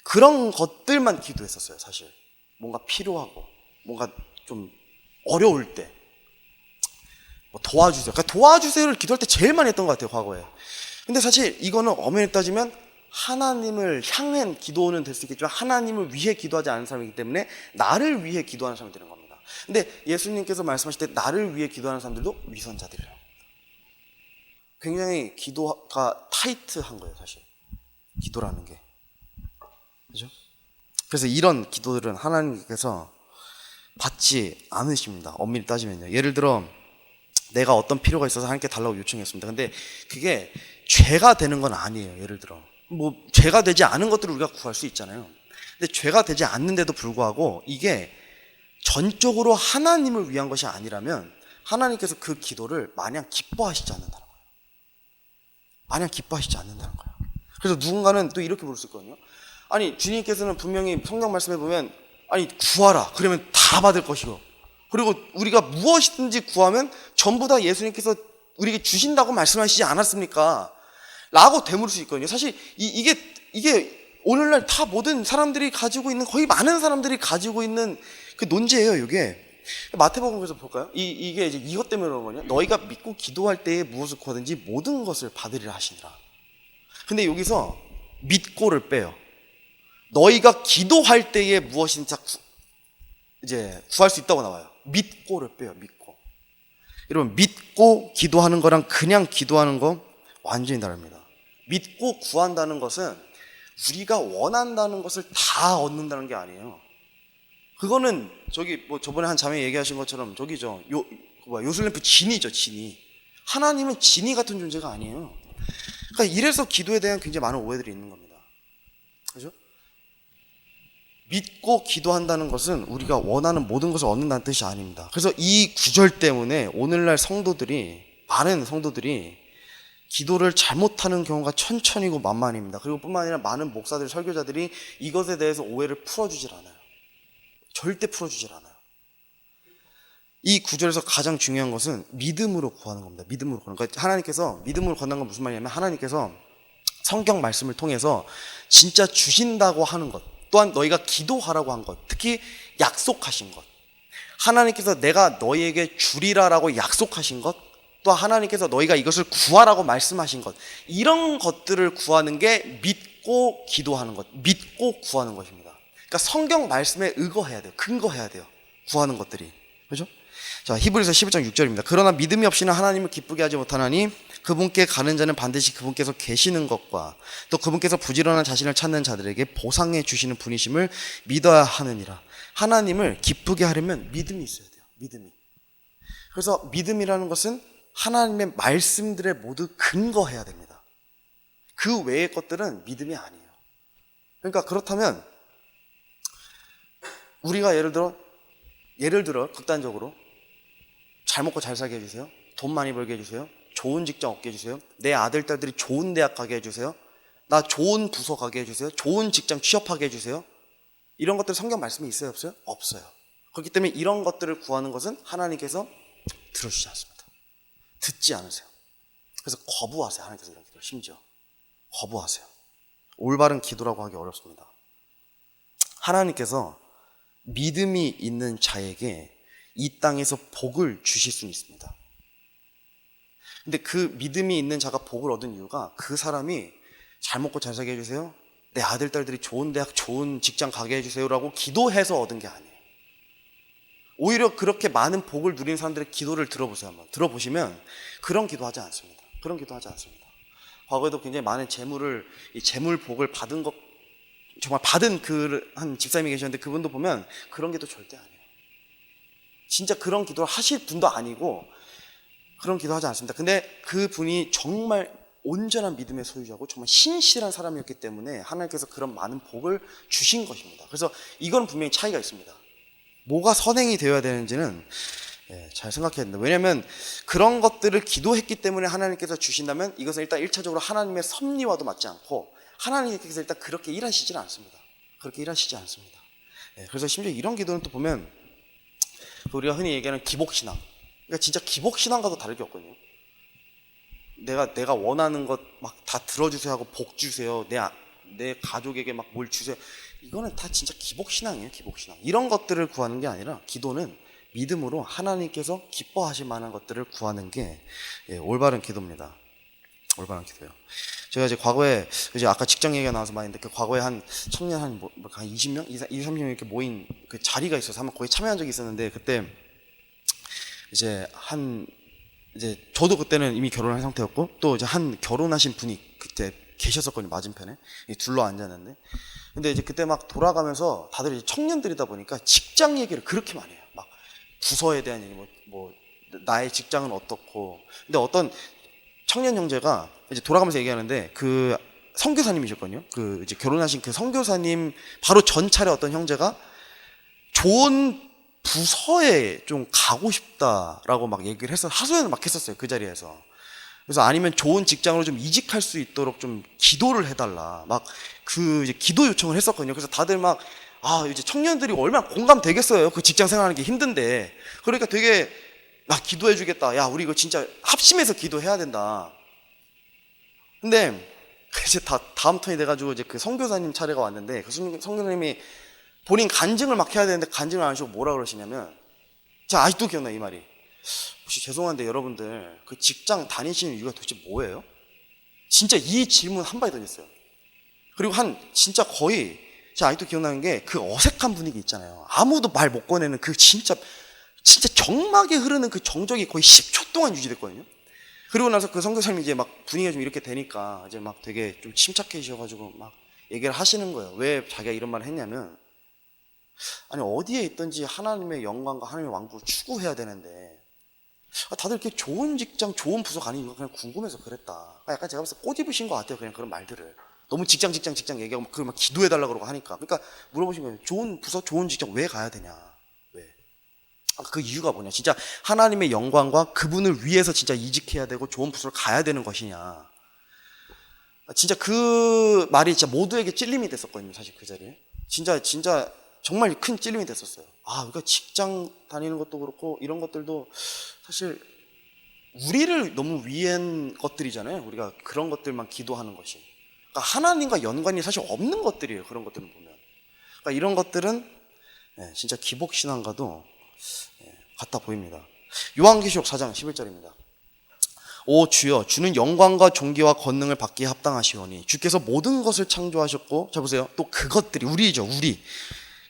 그런 것들만 기도했었어요, 사실. 뭔가 필요하고, 뭔가 좀 어려울 때. 도와주세요. 그러니까 도와주세요를 기도할 때 제일 많이 했던 것 같아요, 과거에. 근데 사실 이거는 엄연히 따지면 하나님을 향한 기도는 될 수 있겠지만 하나님을 위해 기도하지 않는 사람이기 때문에 나를 위해 기도하는 사람이 되는 겁니다. 근데 예수님께서 말씀하실 때 나를 위해 기도하는 사람들도 위선자들이라고 합니다. 굉장히 기도가 타이트한 거예요, 사실. 기도라는 게. 그죠? 그래서 이런 기도들은 하나님께서 받지 않으십니다. 엄밀히 따지면요. 예를 들어 내가 어떤 필요가 있어서 하나님께 달라고 요청했습니다. 근데 그게 죄가 되는 건 아니에요. 예를 들어 죄가 되지 않은 것들을 우리가 구할 수 있잖아요. 근데 죄가 되지 않는데도 불구하고 이게 전적으로 하나님을 위한 것이 아니라면 하나님께서 그 기도를 마냥 기뻐하시지 않는다는 거예요. 마냥 기뻐하시지 않는다는 거예요. 그래서 누군가는 또 이렇게 볼 수 있거든요. 아니, 주님께서는 분명히 성경 말씀에 보면 구하라 그러면 다 받을 것이고, 그리고 우리가 무엇이든지 구하면 전부 다 예수님께서 우리에게 주신다고 말씀하시지 않았습니까? 라고 되물을 수 있거든요. 사실 이게 오늘날 다 모든 사람들이 가지고 있는, 거의 많은 사람들이 가지고 있는 그 논제예요, 이게. 마태복음에서 볼까요? 이게 이제 이것 때문에 그런 거냐? 너희가 믿고 기도할 때에 무엇을 구하든지 모든 것을 받으리라 하시니라. 근데 여기서 믿고를 빼요. 너희가 기도할 때에 무엇인지 이제 구할 수 있다고 나와요. 믿고를 빼요, 믿고. 여러분, 믿고 기도하는 거랑 그냥 기도하는 거 완전히 다릅니다. 믿고 구한다는 것은 우리가 원한다는 것을 다 얻는다는 게 아니에요. 그거는 저번에 한 자매 얘기하신 것처럼 요술램프 진이죠, 진이. 하나님은 진이 같은 존재가 아니에요. 그러니까 이래서 기도에 대한 굉장히 많은 오해들이 있는 겁니다. 그죠? 믿고 기도한다는 것은 우리가 원하는 모든 것을 얻는다는 뜻이 아닙니다. 그래서 이 구절 때문에 오늘날 많은 성도들이 기도를 잘못하는 경우가 천천히고 만만입니다. 그리고 뿐만 아니라 많은 목사들, 설교자들이 이것에 대해서 오해를 풀어주질 않아요. 절대 풀어주질 않아요. 이 구절에서 가장 중요한 것은 믿음으로 구하는 겁니다. 믿음으로 구하는 거. 그러니까 하나님께서 믿음으로 구한다는 건 무슨 말이냐면, 하나님께서 성경 말씀을 통해서 진짜 주신다고 하는 것, 또한 너희가 기도하라고 한 것, 특히 약속하신 것, 하나님께서 내가 너희에게 주리라라고 약속하신 것, 또 하나님께서 너희가 이것을 구하라고 말씀하신 것, 이런 것들을 구하는 게 믿고 기도하는 것, 믿고 구하는 것입니다. 그러니까 성경 말씀에 의거해야 돼요. 근거해야 돼요. 구하는 것들이. 그렇죠? 자, 히브리서 11장 6절입니다. 그러나 믿음이 없이는 하나님을 기쁘게 하지 못하나니 그분께 가는 자는 반드시 그분께서 계시는 것과 또 그분께서 부지런한 자신을 찾는 자들에게 보상해 주시는 분이심을 믿어야 하느니라. 하나님을 기쁘게 하려면 믿음이 있어야 돼요. 믿음이. 그래서 믿음이라는 것은 하나님의 말씀들에 모두 근거해야 됩니다. 그 외의 것들은 믿음이 아니에요. 그러니까 그렇다면 우리가 예를 들어 극단적으로 잘 먹고 잘 살게 해주세요. 돈 많이 벌게 해주세요. 좋은 직장 얻게 해주세요. 내 아들, 딸들이 좋은 대학 가게 해주세요. 나 좋은 부서 가게 해주세요. 좋은 직장 취업하게 해주세요. 이런 것들 성경 말씀이 있어요, 없어요? 없어요. 그렇기 때문에 이런 것들을 구하는 것은 하나님께서 들어주지 않습니다. 듣지 않으세요. 그래서 거부하세요. 하나님께서 이런 기도를 심지어 거부하세요. 올바른 기도라고 하기 어렵습니다. 하나님께서 믿음이 있는 자에게 이 땅에서 복을 주실 수는 있습니다. 근데 그 믿음이 있는 자가 복을 얻은 이유가 그 사람이 잘 먹고 잘 살게 해주세요, 내 아들, 딸들이 좋은 대학, 좋은 직장 가게 해주세요라고 기도해서 얻은 게 아니에요. 오히려 그렇게 많은 복을 누린 사람들의 기도를 들어보세요. 한번 들어보시면 그런 기도하지 않습니다. 그런 기도하지 않습니다. 과거에도 굉장히 많은 이 재물 복을 받은 것, 정말 받은 그 한 집사님이 계셨는데 그분도 보면 그런 기도 절대 안 해요. 진짜 그런 기도를 하실 분도 아니고 그런 기도하지 않습니다. 근데 그분이 정말 온전한 믿음의 소유자고 정말 신실한 사람이었기 때문에 하나님께서 그런 많은 복을 주신 것입니다. 그래서 이건 분명히 차이가 있습니다. 뭐가 선행이 되어야 되는지는 잘 생각해야 된다. 왜냐하면 그런 것들을 기도했기 때문에 하나님께서 주신다면 이것은 일단 1차적으로 하나님의 섭리와도 맞지 않고 하나님께서 일단 그렇게 일하시지는 않습니다. 그렇게 일하시지 않습니다. 그래서 심지어 이런 기도는 또 보면 우리가 흔히 얘기하는 기복신앙, 그러니까 진짜 기복신앙과도 다를 게 없거든요. 내가 원하는 것 막 다 들어주세요 하고 복 주세요, 내 가족에게 막 뭘 주세요, 이거는 다 진짜 기복신앙이에요. 기복신앙. 이런 것들을 구하는 게 아니라 기도는 믿음으로 하나님께서 기뻐하실 만한 것들을 구하는 게 올바른 기도입니다. 올바른 기도예요. 제가 이제 과거에 이제 아까 직장 얘기가 나와서 말인데 그 과거에 한 청년 한 20명, 30명 이렇게 모인 그 자리가 있어서 한번 거기 참여한 적이 있었는데 그때 이제 저도 그때는 이미 결혼한 상태였고 또 이제 한 결혼하신 분이 그때 계셨었거든요. 맞은편에 둘러 앉았는데 근데 이제 그때 막 돌아가면서 다들 이제 청년들이다 보니까 직장 얘기를 그렇게 많이 해요. 막 부서에 대한 얘기, 나의 직장은 어떻고. 근데 어떤 청년 형제가 이제 돌아가면서 얘기하는데 그 선교사님이셨거든요. 그 이제 결혼하신 그 선교사님 바로 전 차례 어떤 형제가 좋은 부서에 좀 가고 싶다라고 막 얘기를 해서 하소연을 막 했었어요. 그 자리에서. 그래서 아니면 좋은 직장으로 좀 이직할 수 있도록 좀 기도를 해달라. 막 그 이제 기도 요청을 했었거든요. 그래서 다들 막, 이제 청년들이 얼마나 공감되겠어요. 그 직장 생활하는 게 힘든데. 그러니까 되게 막 기도해주겠다. 야, 우리 이거 진짜 합심해서 기도해야 된다. 근데 이제 다음 턴이 돼가지고 이제 그 선교사님 차례가 왔는데 그 선교사님이 본인 간증을 막 해야 되는데 간증을 안 하시고 뭐라 그러시냐면, 제가 아직도 기억나요, 이 말이. 혹시 죄송한데 여러분들 그 직장 다니시는 이유가 도대체 뭐예요? 진짜 이 질문 한 방에 던졌어요. 그리고 진짜 거의 제가 아직도 기억나는 게 그 어색한 분위기 있잖아요. 아무도 말 못 꺼내는 그 진짜 정막에 흐르는 그 정적이 거의 10초 동안 유지됐거든요. 그리고 나서 그 선교사님이 이제 막 분위기가 좀 이렇게 되니까 이제 막 되게 좀 침착해지셔가지고 막 얘기를 하시는 거예요. 왜 자기가 이런 말을 했냐면, 아니 어디에 있든지 하나님의 영광과 하나님의 왕국을 추구해야 되는데 다들 이렇게 좋은 직장, 좋은 부서 가는 이유가 그냥 궁금해서 그랬다. 약간 제가 봤을 때 꼬집으신 것 같아요. 그냥 그런 말들을. 너무 직장 얘기하고 그걸 막 기도해달라고 그러고 하니까. 그러니까 물어보신 거예요. 좋은 부서, 좋은 직장 왜 가야 되냐. 왜? 그 이유가 뭐냐. 진짜 하나님의 영광과 그분을 위해서 진짜 이직해야 되고 좋은 부서를 가야 되는 것이냐. 진짜 그 말이 진짜 모두에게 찔림이 됐었거든요. 사실 그 자리에. 진짜 정말 큰 찔림이 됐었어요. 그러니까 직장 다니는 것도 그렇고 이런 것들도 사실 우리를 너무 위한 것들이잖아요. 우리가 그런 것들만 기도하는 것이. 그러니까 하나님과 연관이 사실 없는 것들이에요. 그런 것들은 보면. 그러니까 이런 것들은 진짜 기복신앙과도 같아 보입니다. 요한계시록 4장 11절입니다. 오 주여, 주는 영광과 존귀와 권능을 받기에 합당하시오니 주께서 모든 것을 창조하셨고, 자 보세요. 또 그것들이 우리죠.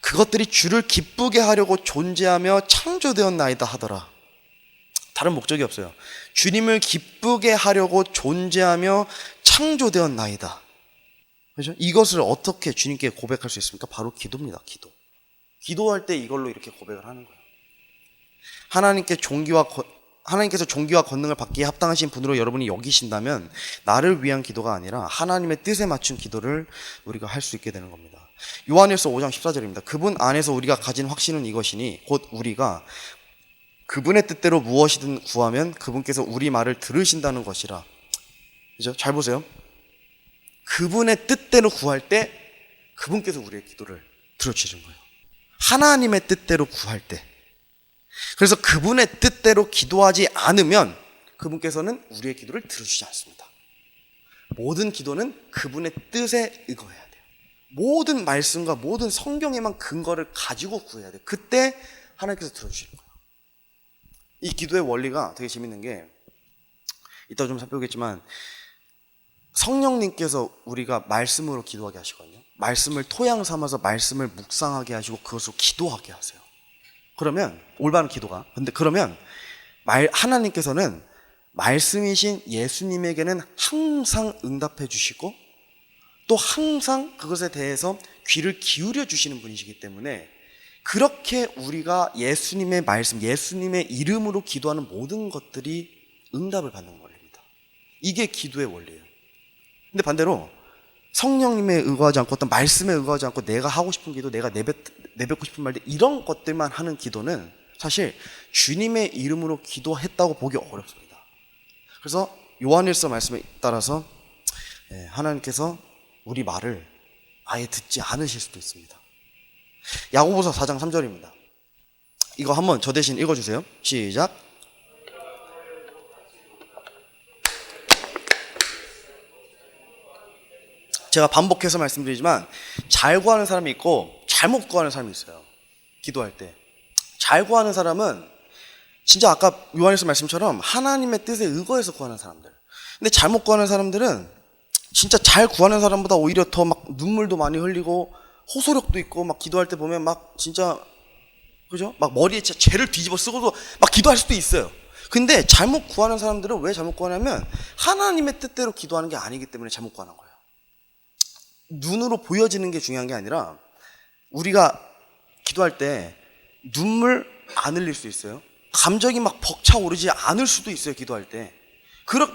그것들이 주를 기쁘게 하려고 존재하며 창조되었나이다 하더라. 다른 목적이 없어요. 주님을 기쁘게 하려고 존재하며 창조되었나이다. 그렇죠? 이것을 어떻게 주님께 고백할 수 있습니까? 바로 기도입니다. 기도할 때 이걸로 이렇게 고백을 하는 거예요. 하나님께서 존귀와 권능을 받기에 합당하신 분으로 여러분이 여기신다면 나를 위한 기도가 아니라 하나님의 뜻에 맞춘 기도를 우리가 할 수 있게 되는 겁니다. 요한일서 5장 14절입니다. 그분 안에서 우리가 가진 확신은 이것이니 곧 우리가 그분의 뜻대로 무엇이든 구하면 그분께서 우리 말을 들으신다는 것이라. 그죠? 잘 보세요. 그분의 뜻대로 구할 때 그분께서 우리의 기도를 들어주시는 거예요. 하나님의 뜻대로 구할 때. 그래서 그분의 뜻대로 기도하지 않으면 그분께서는 우리의 기도를 들어주지 않습니다. 모든 기도는 그분의 뜻에 의거해야 돼요. 모든 말씀과 모든 성경에만 근거를 가지고 구해야 돼요. 그때 하나님께서 들어주시는 거예요. 이 기도의 원리가 되게 재밌는 게, 이따 좀 살펴보겠지만 성령님께서 우리가 말씀으로 기도하게 하시거든요. 말씀을 토양 삼아서 말씀을 묵상하게 하시고 그것으로 기도하게 하세요. 그러면 올바른 기도가. 근데 그러면 하나님께서는 말씀이신 예수님에게는 항상 응답해 주시고 또 항상 그것에 대해서 귀를 기울여 주시는 분이시기 때문에 그렇게 우리가 예수님의 말씀, 예수님의 이름으로 기도하는 모든 것들이 응답을 받는 원리입니다. 이게 기도의 원리예요. 근데 반대로 성령님에 의거하지 않고 어떤 말씀에 의거하지 않고 내가 하고 싶은 기도, 내가 내뱉고 싶은 말들 이런 것들만 하는 기도는 사실 주님의 이름으로 기도했다고 보기 어렵습니다. 그래서 요한일서 말씀에 따라서 하나님께서 우리 말을 아예 듣지 않으실 수도 있습니다. 야고보서 4장 3절입니다. 이거 한번 저 대신 읽어주세요. 시작. 제가 반복해서 말씀드리지만 잘 구하는 사람이 있고 잘못 구하는 사람이 있어요. 기도할 때 잘 구하는 사람은 진짜 아까 요한일서 말씀처럼 하나님의 뜻에 의거해서 구하는 사람들. 근데 잘못 구하는 사람들은 진짜 잘 구하는 사람보다 오히려 더 막 눈물도 많이 흘리고 호소력도 있고 막 기도할 때 보면 막 진짜 그죠? 막 머리에 진짜 죄를 뒤집어 쓰고도 막 기도할 수도 있어요. 근데 잘못 구하는 사람들은 왜 잘못 구하냐면 하나님의 뜻대로 기도하는 게 아니기 때문에 잘못 구하는 거예요. 눈으로 보여지는 게 중요한 게 아니라 우리가 기도할 때 눈물 안 흘릴 수 있어요. 감정이 막 벅차오르지 않을 수도 있어요. 기도할 때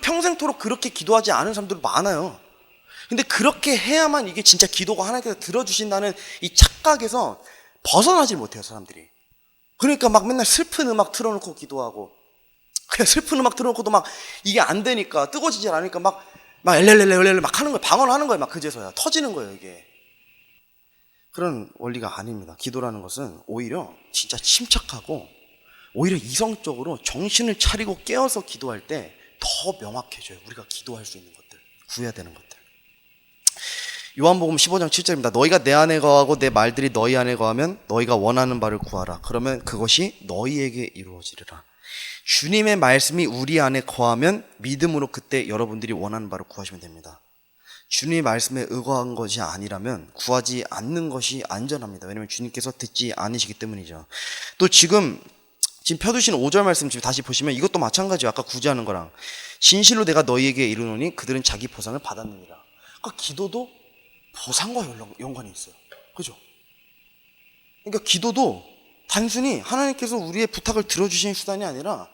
평생토록 그렇게 기도하지 않은 사람들 많아요. 근데 그렇게 해야만 이게 진짜 기도가 하나님께서 들어주신다는 이 착각에서 벗어나질 못해요, 사람들이. 그러니까 막 맨날 슬픈 음악 틀어놓고 기도하고, 그냥 슬픈 음악 틀어놓고도 막 이게 안 되니까, 뜨거워지질 않으니까 막 엘렐렐렐렐 막 하는 거예요. 방언하는 거예요. 막 그제서야 터지는 거예요, 이게. 그런 원리가 아닙니다. 기도라는 것은 오히려 진짜 침착하고 오히려 이성적으로 정신을 차리고 깨어서 기도할 때 더 명확해져요. 우리가 기도할 수 있는 것들, 구해야 되는 것들. 요한복음 15장 7절입니다. 너희가 내 안에 거하고 내 말들이 너희 안에 거하면 너희가 원하는 바를 구하라. 그러면 그것이 너희에게 이루어지리라. 주님의 말씀이 우리 안에 거하면 믿음으로 그때 여러분들이 원하는 바를 구하시면 됩니다. 주님의 말씀에 의거한 것이 아니라면 구하지 않는 것이 안전합니다. 왜냐하면 주님께서 듣지 않으시기 때문이죠. 또 지금 펴두신 5절 말씀 지금 다시 보시면 이것도 마찬가지예요. 아까 구제하는 거랑. 진실로 내가 너희에게 이르노니 그들은 자기 보상을 받았느니라. 그러니까 기도도 보상과 연관이 있어요. 그죠? 그러니까 기도도 단순히 하나님께서 우리의 부탁을 들어주시는 수단이 아니라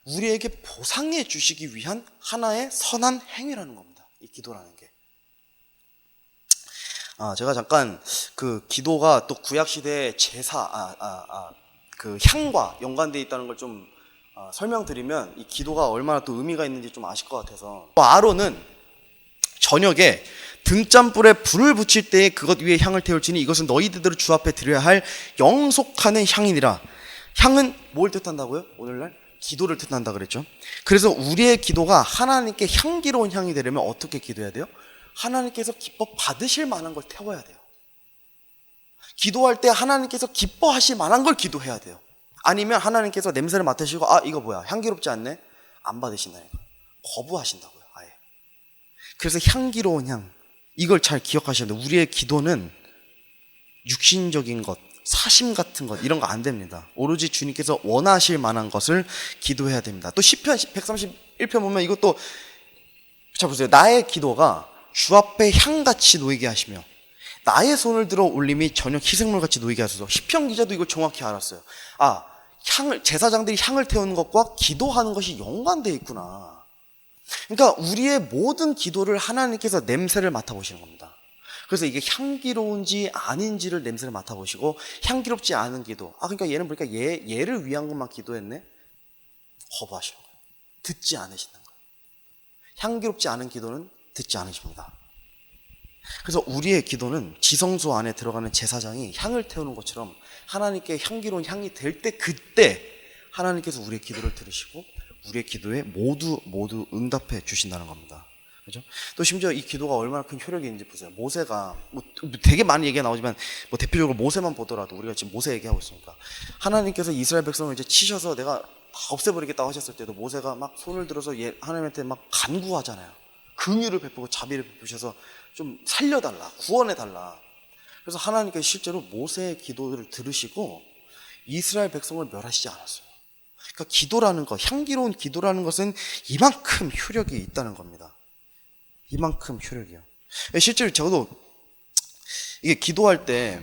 우리에게 보상해 주시기 위한 하나의 선한 행위라는 겁니다. 이 기도라는 게. 제가 잠깐 그 기도가 또 구약시대의 제사, 그 향과 연관되어 있다는 걸 좀 설명드리면 이 기도가 얼마나 또 의미가 있는지 좀 아실 것 같아서. 아론은 저녁에 등잔불에 불을 붙일 때에 그것 위에 향을 태울지니 이것은 너희들대로 주 앞에 드려야 할 영속하는 향이니라. 향은 뭘 뜻한다고요? 오늘날 기도를 뜻한다 그랬죠. 그래서 우리의 기도가 하나님께 향기로운 향이 되려면 어떻게 기도해야 돼요? 하나님께서 기뻐 받으실 만한 걸 태워야 돼요. 기도할 때 하나님께서 기뻐하실 만한 걸 기도해야 돼요. 아니면 하나님께서 냄새를 맡으시고 이거 뭐야 향기롭지 않네? 안 받으신다니까. 거부하신다고요, 아예. 그래서 향기로운 향, 이걸 잘 기억하셔야 돼요. 우리의 기도는 육신적인 것, 사심 같은 것 이런 거 안 됩니다. 오로지 주님께서 원하실 만한 것을 기도해야 됩니다. 또 시편 131편 보면 이것도 자 보세요. 나의 기도가 주 앞에 향같이 놓이게 하시며 나의 손을 들어 올림이 저녁 희생물같이 놓이게 하소서. 시편 기자도 이걸 정확히 알았어요. 제사장들이 향을 태우는 것과 기도하는 것이 연관되어 있구나. 그러니까 우리의 모든 기도를 하나님께서 냄새를 맡아보시는 겁니다. 그래서 이게 향기로운지 아닌지를 냄새를 맡아보시고 향기롭지 않은 기도. 그러니까 얘는 보니까 얘를 위한 것만 기도했네? 거부하시는 거예요. 듣지 않으시는 거예요. 향기롭지 않은 기도는 듣지 않으십니다. 그래서 우리의 기도는 지성소 안에 들어가는 제사장이 향을 태우는 것처럼 하나님께 향기로운 향이 될 때 그때 하나님께서 우리의 기도를 들으시고 우리의 기도에 모두 응답해 주신다는 겁니다. 그죠? 또 심지어 이 기도가 얼마나 큰 효력이 있는지 보세요. 모세가 되게 많은 얘기가 나오지만 대표적으로 모세만 보더라도 우리가 지금 모세 얘기하고 있으니까 하나님께서 이스라엘 백성을 이제 치셔서 내가 다 없애버리겠다고 하셨을 때도 모세가 막 손을 들어서 하나님한테 막 간구하잖아요. 긍휼을 베푸고 자비를 베푸셔서 좀 살려달라, 구원해달라. 그래서 하나님께서 실제로 모세의 기도를 들으시고 이스라엘 백성을 멸하시지 않았어요. 그러니까 기도라는 것, 향기로운 기도라는 것은 이만큼 효력이 있다는 겁니다. 이만큼 효력이요. 실제로 저도 이게 기도할 때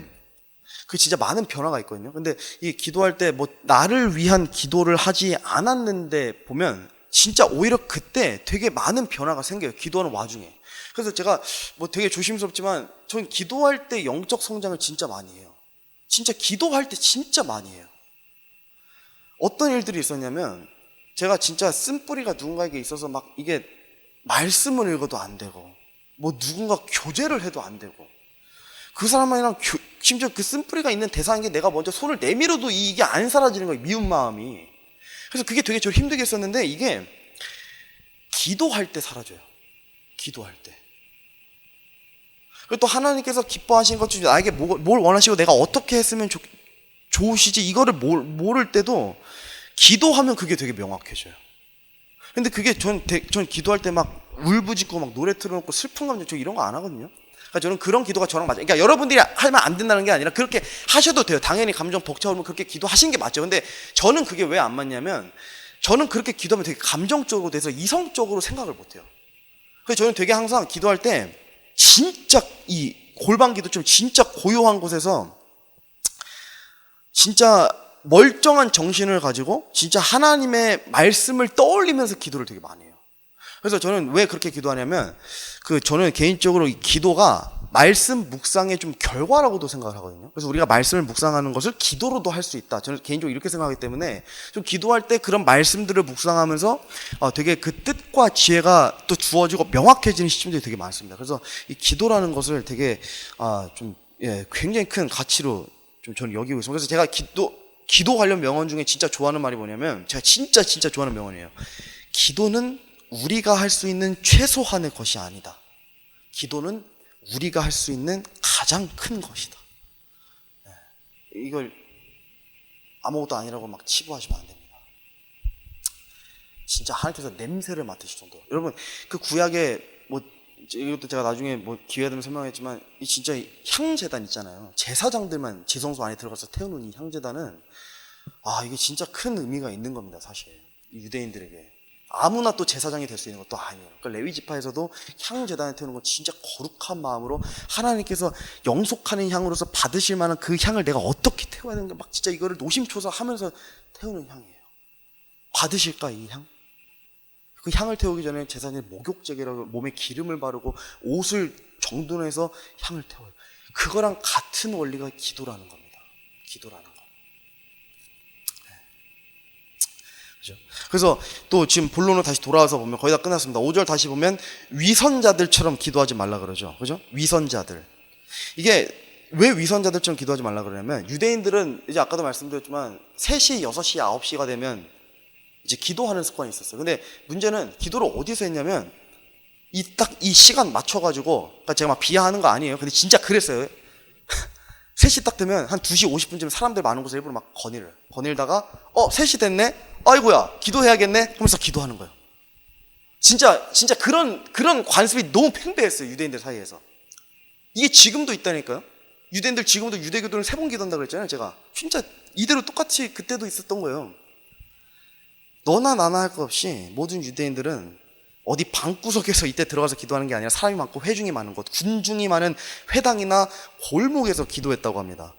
그 진짜 많은 변화가 있거든요. 근데 이 기도할 때 뭐 나를 위한 기도를 하지 않았는데 보면 진짜 오히려 그때 되게 많은 변화가 생겨요. 기도하는 와중에. 그래서 제가 뭐 되게 조심스럽지만 전 기도할 때 영적 성장을 진짜 많이 해요. 진짜 기도할 때 진짜 많이 해요. 어떤 일들이 있었냐면 제가 진짜 쓴뿌리가 누군가에게 있어서 막 이게 말씀을 읽어도 안 되고 뭐 누군가 교제를 해도 안 되고 그 사람이랑 심지어 그 쓴뿌리가 있는 대상에게 내가 먼저 손을 내밀어도 이게 안 사라지는 거예요. 미운 마음이. 그래서 그게 되게 저를 힘들게 했었는데 이게 기도할 때 사라져요. 기도할 때. 그리고 또 하나님께서 기뻐하신 것 중에 나에게 뭘 원하시고 내가 어떻게 했으면 좋으시지 이거를 모를 때도 기도하면 그게 되게 명확해져요. 근데 그게 전 기도할 때 막 울부짖고 막 노래 틀어놓고 슬픈 감정 저 이런 거 안 하거든요. 그러니까 저는 그런 기도가 저랑 맞아요. 그러니까 여러분들이 하면 안 된다는 게 아니라 그렇게 하셔도 돼요. 당연히 감정 벅차오르면 그렇게 기도하시는 게 맞죠. 근데 저는 그게 왜 안 맞냐면 저는 그렇게 기도하면 되게 감정적으로 돼서 이성적으로 생각을 못 해요. 그래서 저는 되게 항상 기도할 때 진짜 이 골방 기도처럼 진짜 고요한 곳에서 진짜 멀쩡한 정신을 가지고 진짜 하나님의 말씀을 떠올리면서 기도를 되게 많이 해요. 그래서 저는 왜 그렇게 기도하냐면 저는 개인적으로 이 기도가 말씀 묵상의 좀 결과라고도 생각을 하거든요. 그래서 우리가 말씀을 묵상하는 것을 기도로도 할 수 있다. 저는 개인적으로 이렇게 생각하기 때문에 좀 기도할 때 그런 말씀들을 묵상하면서 되게 그 뜻과 지혜가 또 주어지고 명확해지는 시점들이 되게 많습니다. 그래서 이 기도라는 것을 되게 굉장히 큰 가치로 좀 저는 여기고 있습니다. 그래서 제가 기도 관련 명언 중에 진짜 좋아하는 말이 뭐냐면 제가 진짜 좋아하는 명언이에요. 기도는 우리가 할 수 있는 최소한의 것이 아니다. 기도는 우리가 할 수 있는 가장 큰 것이다. 이걸 아무것도 아니라고 막 치부하시면 안 됩니다. 진짜 하나님께서 냄새를 맡으실 정도. 여러분 그 구약에 뭐 이것도 제가 나중에 뭐 기회 되면 설명했지만 이 진짜 향제단 있잖아요. 제사장들만 지성소 안에 들어가서 태우는 이 향제단은 이게 진짜 큰 의미가 있는 겁니다. 사실 유대인들에게. 아무나 또 제사장이 될 수 있는 것도 아니에요. 그러니까 레위 지파에서도 향제단에 태우는 건 진짜 거룩한 마음으로 하나님께서 영속하는 향으로서 받으실 만한 그 향을 내가 어떻게 태워야 되는가 막 진짜 이거를 노심초사하면서 태우는 향이에요. 받으실까 이 향? 그 향을 태우기 전에 제사장이 목욕제기라고 몸에 기름을 바르고 옷을 정돈해서 향을 태워요. 그거랑 같은 원리가 기도라는 겁니다. 기도라는 거. 그래서 또 지금 본론으로 다시 돌아와서 보면 거의 다 끝났습니다. 5절 다시 보면 위선자들처럼 기도하지 말라 그러죠. 그죠? 위선자들. 이게 왜 위선자들처럼 기도하지 말라 그러냐면 유대인들은 이제 아까도 말씀드렸지만 3시, 6시, 9시가 되면 이제 기도하는 습관이 있었어요. 근데 문제는 기도를 어디서 했냐면 이 시간 맞춰가지고 그러니까 제가 막 비하하는 거 아니에요. 근데 진짜 그랬어요. 3시 딱 되면 한 2시 50분쯤 사람들 많은 곳에 일부러 막 거닐다가 3시 됐네? 아이고야 기도해야겠네? 하면서 기도하는 거예요. 진짜 그런 관습이 너무 팽배했어요. 유대인들 사이에서. 이게 지금도 있다니까요. 유대인들 지금도 유대교도는 3번 기도한다고 그랬잖아요. 제가 진짜 이대로 똑같이 그때도 있었던 거예요. 너나 나나 할 것 없이 모든 유대인들은 어디 방구석에서 이때 들어가서 기도하는 게 아니라 사람이 많고 회중이 많은 곳, 군중이 많은 회당이나 골목에서 기도했다고 합니다.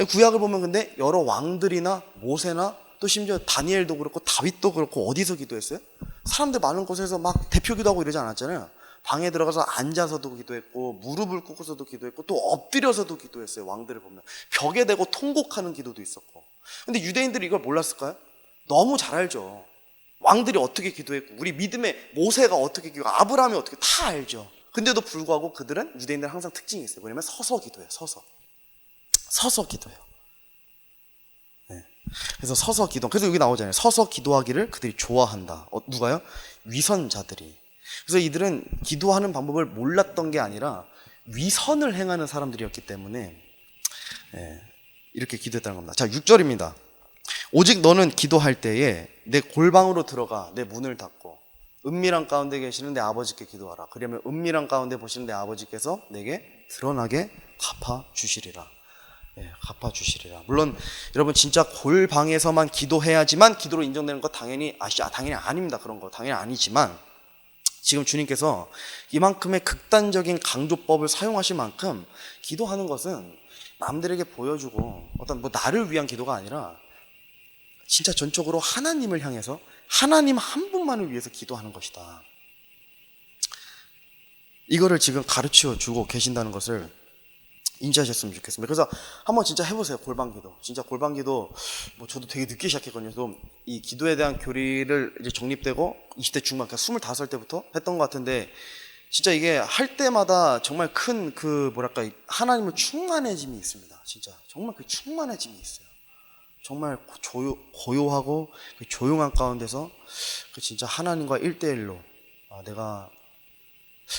구약을 보면 근데 여러 왕들이나 모세나 또 심지어 다니엘도 그렇고 다윗도 그렇고 어디서 기도했어요? 사람들 많은 곳에서 막 대표 기도하고 이러지 않았잖아요. 방에 들어가서 앉아서도 기도했고 무릎을 꿇고서도 기도했고 또 엎드려서도 기도했어요. 왕들을 보면 벽에 대고 통곡하는 기도도 있었고. 근데 유대인들이 이걸 몰랐을까요? 너무 잘 알죠. 왕들이 어떻게 기도했고 우리 믿음의 모세가 어떻게 기도했고 아브라함이 어떻게 다 알죠. 근데도 불구하고 그들은 유대인들은 항상 특징이 있어요. 뭐냐면 서서 기도해요. 서서 기도해요. 네. 그래서 서서 기도. 그래서 여기 나오잖아요. 서서 기도하기를 그들이 좋아한다. 누가요? 위선자들이. 그래서 이들은 기도하는 방법을 몰랐던 게 아니라 위선을 행하는 사람들이었기 때문에 이렇게 기도했다는 겁니다. 자, 6절입니다. 오직 너는 기도할 때에 내 골방으로 들어가 내 문을 닫고 은밀한 가운데 계시는 내 아버지께 기도하라. 그러면 은밀한 가운데 보시는 내 아버지께서 내게 드러나게 갚아주시리라. 갚아주시리라. 물론 여러분 진짜 골방에서만 기도해야지만 기도로 인정되는 거 당연히 당연히 아닙니다. 그런 거 당연히 아니지만 지금 주님께서 이만큼의 극단적인 강조법을 사용하실 만큼 기도하는 것은 남들에게 보여주고 어떤 뭐 나를 위한 기도가 아니라 진짜 전적으로 하나님을 향해서 하나님 한 분만을 위해서 기도하는 것이다. 이거를 지금 가르쳐 주고 계신다는 것을 인지하셨으면 좋겠습니다. 그래서 한번 진짜 해보세요. 골방기도. 진짜 골방기도 뭐 저도 되게 늦게 시작했거든요. 또 이 기도에 대한 교리를 이제 정립되고 20대 중반, 그러니까 25살 때부터 했던 것 같은데 진짜 이게 할 때마다 정말 큰 그 뭐랄까 하나님을 충만해짐이 있습니다. 진짜 정말 그 충만해짐이 있어요. 정말 고요하고 그 조용한 가운데서 그 진짜 하나님과 1대1로 내가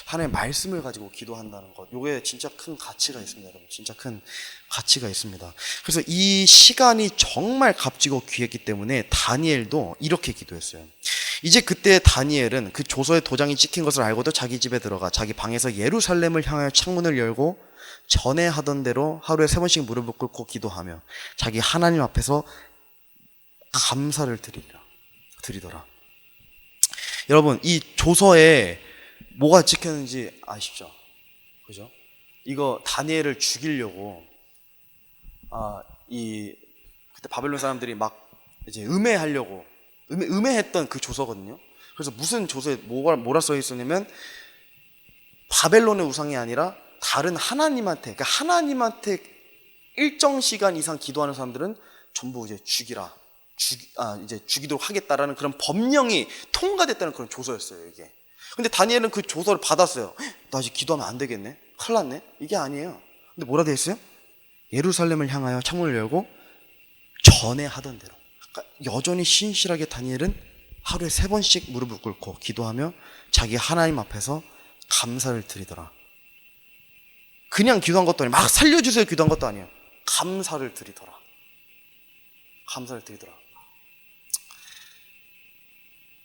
하나님의 말씀을 가지고 기도한다는 것, 요게 진짜 큰 가치가 있습니다, 여러분. 진짜 큰 가치가 있습니다. 그래서 이 시간이 정말 값지고 귀했기 때문에 다니엘도 이렇게 기도했어요. 이제 그때 다니엘은 그 조서에 도장이 찍힌 것을 알고도 자기 집에 들어가 자기 방에서 예루살렘을 향하여 창문을 열고 전에 하던 대로 하루에 3번씩 무릎을 꿇고 기도하며 자기 하나님 앞에서 감사를 드리더라. 여러분, 이 조서에 뭐가 찍혔는지 아시죠? 그죠? 이거 다니엘을 죽이려고 그때 바벨론 사람들이 막 이제 음해했던 그 조서거든요. 그래서 무슨 조서에 뭐라 써 있었냐면 바벨론의 우상이 아니라 다른 하나님한테, 그러니까 하나님한테 일정 시간 이상 기도하는 사람들은 전부 이제 이제 죽이도록 하겠다라는 그런 법령이 통과됐다는 그런 조서였어요, 이게. 근데 다니엘은 그 조서를 받았어요. 나 이제 기도하면 안 되겠네? 큰일 났네? 이게 아니에요. 근데 뭐라 되어 있어요? 예루살렘을 향하여 창문을 열고 전에 하던 대로. 그러니까 여전히 신실하게 다니엘은 하루에 3번씩 무릎을 꿇고 기도하며 자기 하나님 앞에서 감사를 드리더라. 그냥 기도한 것도 아니에요. 막 살려주세요 기도한 것도 아니에요. 감사를 드리더라.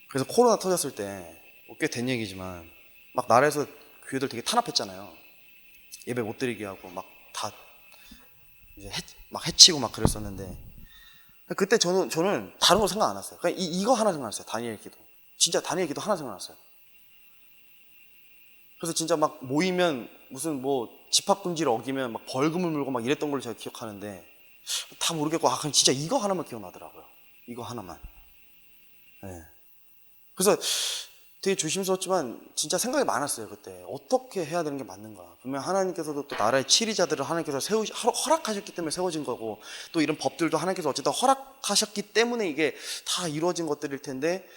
그래서 코로나 터졌을 때 꽤 된 얘기지만 막 나라에서 교회들 되게 탄압했잖아요. 예배 못 드리게 하고 막 다 이제 막 해치고 막 그랬었는데 그때 저는 다른 거 생각 안 했어요. 그냥 이거 하나 생각났어요. 다니엘 기도. 진짜 다니엘 기도 하나 생각났어요. 그래서 진짜 막 모이면 무슨 뭐 집합금지를 어기면 막 벌금을 물고 막 이랬던 걸 제가 기억하는데 다 모르겠고 그냥 진짜 이거 하나만 기억나더라고요. 이거 하나만. 네. 그래서 되게 조심스럽지만 진짜 생각이 많았어요. 그때 어떻게 해야 되는 게 맞는가. 분명 하나님께서도 또 나라의 치리자들을 하나님께서 허락하셨기 때문에 세워진 거고 또 이런 법들도 하나님께서 어쨌든 허락하셨기 때문에 이게 다 이루어진 것들일 텐데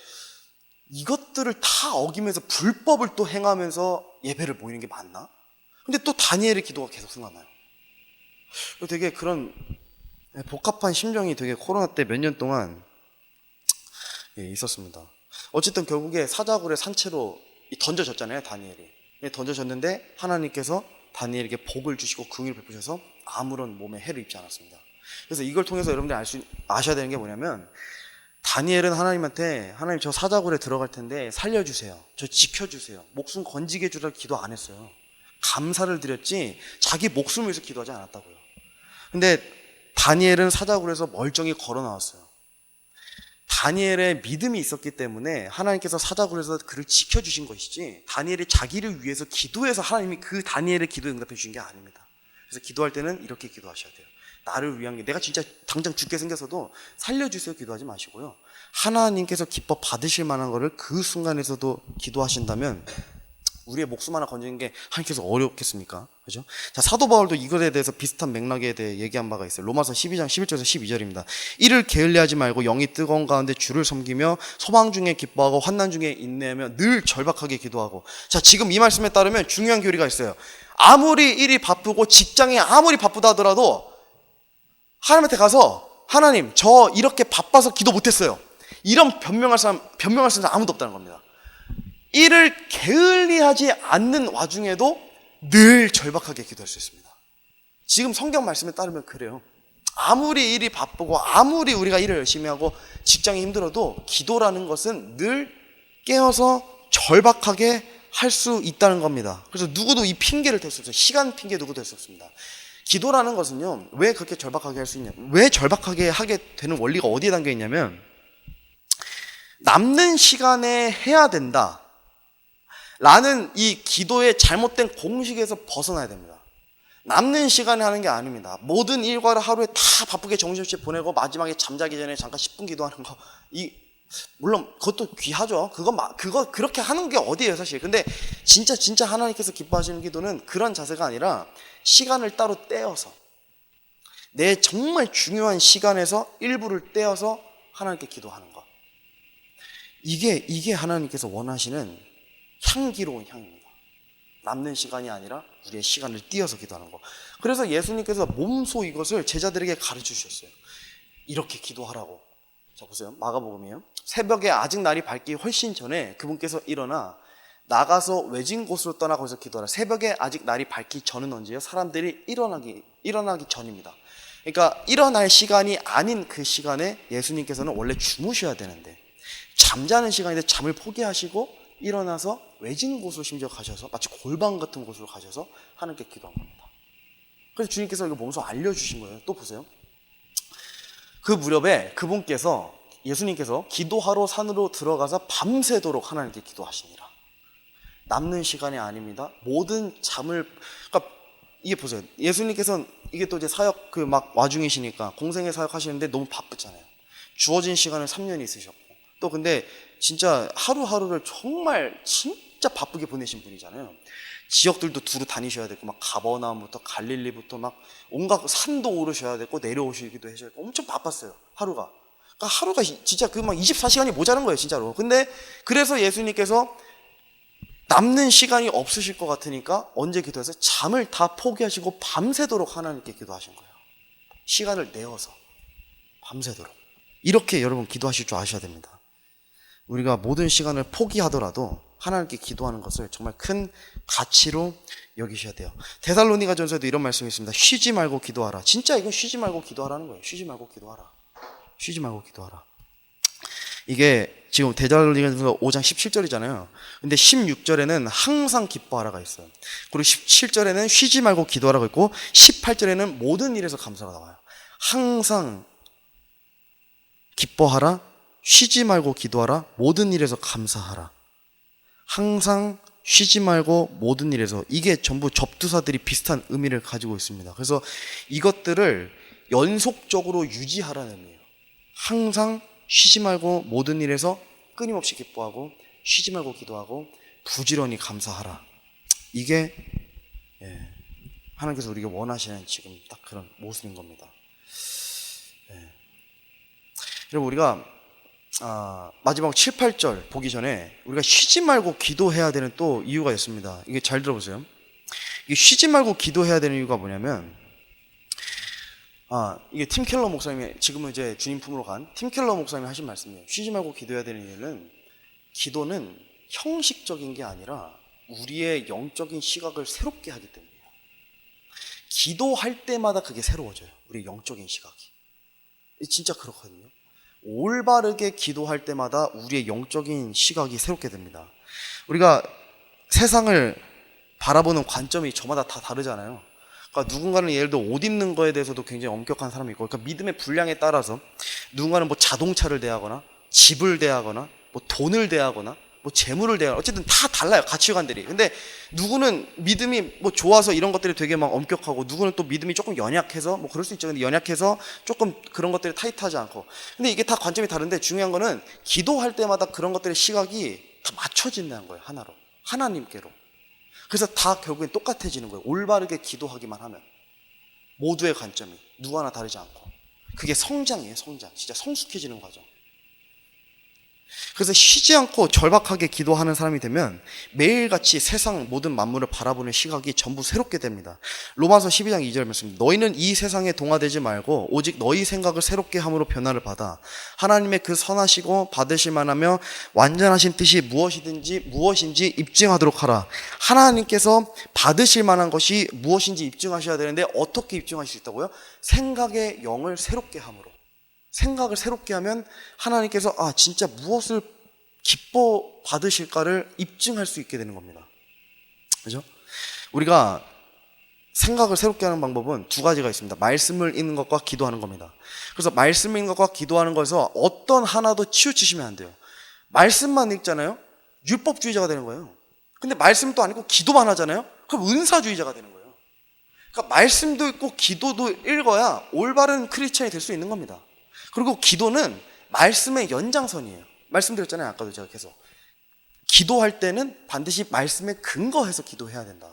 이것들을 다 어기면서 불법을 또 행하면서 예배를 모이는 게 맞나? 근데 또 다니엘의 기도가 계속 생각나요. 되게 그런 복잡한 심정이 되게 코로나 때 몇 년 동안 있었습니다. 어쨌든 결국에 사자굴의 산채로 던져졌잖아요, 다니엘이. 던져졌는데 하나님께서 다니엘에게 복을 주시고 긍휼을 베푸셔서 아무런 몸에 해를 입지 않았습니다. 그래서 이걸 통해서 여러분들이 아셔야 되는 게 뭐냐면 다니엘은 하나님한테 하나님 저 사자굴에 들어갈 텐데 살려주세요. 저 지켜주세요. 목숨 건지게 해주라 기도 안 했어요. 감사를 드렸지 자기 목숨을 위해서 기도하지 않았다고요. 근데 다니엘은 사자굴에서 멀쩡히 걸어 나왔어요. 다니엘의 믿음이 있었기 때문에 하나님께서 사자굴에서 그를 지켜주신 것이지 다니엘이 자기를 위해서 기도해서 하나님이 그 다니엘의 기도에 응답해 주신 게 아닙니다. 그래서 기도할 때는 이렇게 기도하셔야 돼요. 나를 위한 게 내가 진짜 당장 죽게 생겨서도 살려주세요 기도하지 마시고요. 하나님께서 기뻐 받으실 만한 거를 그 순간에서도 기도하신다면 우리의 목숨 하나 건지는 게 하나님께서 어렵겠습니까? 그죠? 자, 사도 바울도 이것에 대해서 비슷한 맥락에 대해 얘기한 바가 있어요. 로마서 12장 11절에서 12절입니다. 이를 게을리하지 말고 영이 뜨거운 가운데 주를 섬기며 소망 중에 기뻐하고 환난 중에 인내하며 늘 절박하게 기도하고. 자, 지금 이 말씀에 따르면 중요한 교리가 있어요. 아무리 일이 바쁘고 직장이 아무리 바쁘다 하더라도 하나님한테 가서 하나님 저 이렇게 바빠서 기도 못했어요. 이런 변명할 사람 아무도 없다는 겁니다. 이를 게을리하지 않는 와중에도 늘 절박하게 기도할 수 있습니다. 지금 성경 말씀에 따르면 그래요. 아무리 일이 바쁘고 아무리 우리가 일을 열심히 하고 직장이 힘들어도 기도라는 것은 늘 깨어서 절박하게 할 수 있다는 겁니다. 그래서 누구도 이 핑계를 댈 수 없어요. 시간 핑계 누구도 댈 수 없습니다. 기도라는 것은요, 왜 그렇게 절박하게 할 수 있냐? 왜 절박하게 하게 되는 원리가 어디에 담겨 있냐면, 남는 시간에 해야 된다 라는 이 기도의 잘못된 공식에서 벗어나야 됩니다. 남는 시간에 하는 게 아닙니다. 모든 일과를 하루에 다 바쁘게 정신없이 보내고 마지막에 잠자기 전에 잠깐 10분 기도하는 거, 물론 그것도 귀하죠. 그거 그렇게 하는 게 어디예요, 사실. 근데 진짜 하나님께서 기뻐하시는 기도는 그런 자세가 아니라 시간을 따로 떼어서, 내 정말 중요한 시간에서 일부를 떼어서 하나님께 기도하는 것. 이게 하나님께서 원하시는 향기로운 향입니다. 남는 시간이 아니라 우리의 시간을 띄어서 기도하는 거. 그래서 예수님께서 몸소 이것을 제자들에게 가르쳐 주셨어요. 이렇게 기도하라고. 자, 보세요. 마가복음이에요. 새벽에 아직 날이 밝기 훨씬 전에 그분께서 일어나 나가서 외진 곳으로 떠나 거기서 기도하라. 새벽에 아직 날이 밝기 전은 언제요? 사람들이 일어나기 전입니다. 그러니까 일어날 시간이 아닌 그 시간에 예수님께서는 원래 주무셔야 되는데, 잠자는 시간인데 잠을 포기하시고 일어나서 외진 곳으로 심지어 가셔서, 마치 골방 같은 곳으로 가셔서 하나님께 기도한 겁니다. 그래서 주님께서 이거 몸소 알려주신 거예요. 또 보세요. 그 무렵에 예수님께서 기도하러 산으로 들어가서 밤새도록 하나님께 기도하시니라. 남는 시간이 아닙니다. 모든 잠을, 그러니까 이게 보세요. 예수님께서는 이게 또 이제 사역 막 와중이시니까 공생의 사역 하시는데 너무 바쁘잖아요. 주어진 시간을 3년 있으셨고, 또 근데 진짜 하루하루를 정말 진짜 바쁘게 보내신 분이잖아요. 지역들도 두루 다니셔야 되고, 막 가버나움부터 갈릴리부터 막 온갖 산도 오르셔야 되고 내려오시기도 하셔야 되고, 엄청 바빴어요, 하루가. 그러니까 하루가 진짜 막 24시간이 모자란 거예요, 진짜로. 근데 그래서 예수님께서 남는 시간이 없으실 것 같으니까 언제 기도해서 잠을 다 포기하시고 밤새도록 하나님께 기도하신 거예요. 시간을 내어서 밤새도록. 이렇게 여러분 기도하실 줄 아셔야 됩니다. 우리가 모든 시간을 포기하더라도 하나님께 기도하는 것을 정말 큰 가치로 여기셔야 돼요. 데살로니가전서에도 이런 말씀이 있습니다. 쉬지 말고 기도하라. 진짜 이건 쉬지 말고 기도하라는 거예요. 쉬지 말고 기도하라. 쉬지 말고 기도하라. 이게 지금 데살로니가전서 5장 17절이잖아요. 근데 16절에는 항상 기뻐하라가 있어요. 그리고 17절에는 쉬지 말고 기도하라고 있고, 18절에는 모든 일에서 감사가 나와요. 항상 기뻐하라, 쉬지 말고 기도하라, 모든 일에서 감사하라. 항상 쉬지 말고 모든 일에서, 이게 전부 접두사들이 비슷한 의미를 가지고 있습니다. 그래서 이것들을 연속적으로 유지하라는 의미예요. 항상 쉬지 말고 모든 일에서 끊임없이 기뻐하고, 쉬지 말고 기도하고, 부지런히 감사하라. 이게 하나님께서 우리가 원하시는 지금 딱 그런 모습인 겁니다. 여러분, 우리가 마지막 7, 8절 보기 전에 우리가 쉬지 말고 기도해야 되는 또 이유가 있습니다. 이게 잘 들어보세요. 이게 쉬지 말고 기도해야 되는 이유가 뭐냐면, 이게 팀 켈러 목사님이, 지금은 이제 주님 품으로 간 팀 켈러 목사님이 하신 말씀이에요. 쉬지 말고 기도해야 되는 이유는, 기도는 형식적인 게 아니라 우리의 영적인 시각을 새롭게 하기 때문이에요. 기도할 때마다 그게 새로워져요. 우리의 영적인 시각이. 진짜 그렇거든요. 올바르게 기도할 때마다 우리의 영적인 시각이 새롭게 됩니다. 우리가 세상을 바라보는 관점이 저마다 다 다르잖아요. 그러니까 누군가는 예를 들어 옷 입는 거에 대해서도 굉장히 엄격한 사람이 있고, 그러니까 믿음의 분량에 따라서 누군가는 뭐 자동차를 대하거나 집을 대하거나 뭐 돈을 대하거나 뭐 재물을 대하거나, 어쨌든 다 달라요, 가치관들이. 근데 누구는 믿음이 뭐 좋아서 이런 것들이 되게 막 엄격하고, 누구는 또 믿음이 조금 연약해서 뭐 그럴 수 있죠. 근데 연약해서 조금 그런 것들이 타이트하지 않고. 근데 이게 다 관점이 다른데, 중요한 거는 기도할 때마다 그런 것들의 시각이 다 맞춰진다는 거예요. 하나로, 하나님께로. 그래서 다 결국엔 똑같아지는 거예요. 올바르게 기도하기만 하면. 모두의 관점이 누구 하나 다르지 않고. 그게 성장이에요, 성장. 진짜 성숙해지는 과정. 그래서 쉬지 않고 절박하게 기도하는 사람이 되면 매일같이 세상 모든 만물을 바라보는 시각이 전부 새롭게 됩니다. 로마서 12장 2절 말씀, 너희는 이 세상에 동화되지 말고 오직 너희 생각을 새롭게 함으로 변화를 받아 하나님의 그 선하시고 받으실 만하며 완전하신 뜻이 무엇인지 입증하도록 하라. 하나님께서 받으실 만한 것이 무엇인지 입증하셔야 되는데, 어떻게 입증하실 수 있다고요? 생각의 영을 새롭게 함으로. 생각을 새롭게 하면 하나님께서 진짜 무엇을 기뻐 받으실까를 입증할 수 있게 되는 겁니다. 그죠? 우리가 생각을 새롭게 하는 방법은 두 가지가 있습니다. 말씀을 읽는 것과 기도하는 겁니다. 그래서 말씀을 읽는 것과 기도하는 것에서 어떤 하나도 치우치시면 안 돼요. 말씀만 읽잖아요. 율법주의자가 되는 거예요. 근데 말씀도 안 읽고 기도만 하잖아요. 그럼 은사주의자가 되는 거예요. 그러니까 말씀도 읽고 기도도 읽어야 올바른 크리스찬이 될 수 있는 겁니다. 그리고 기도는 말씀의 연장선이에요. 말씀드렸잖아요. 아까도 제가 계속. 기도할 때는 반드시 말씀에 근거해서 기도해야 된다.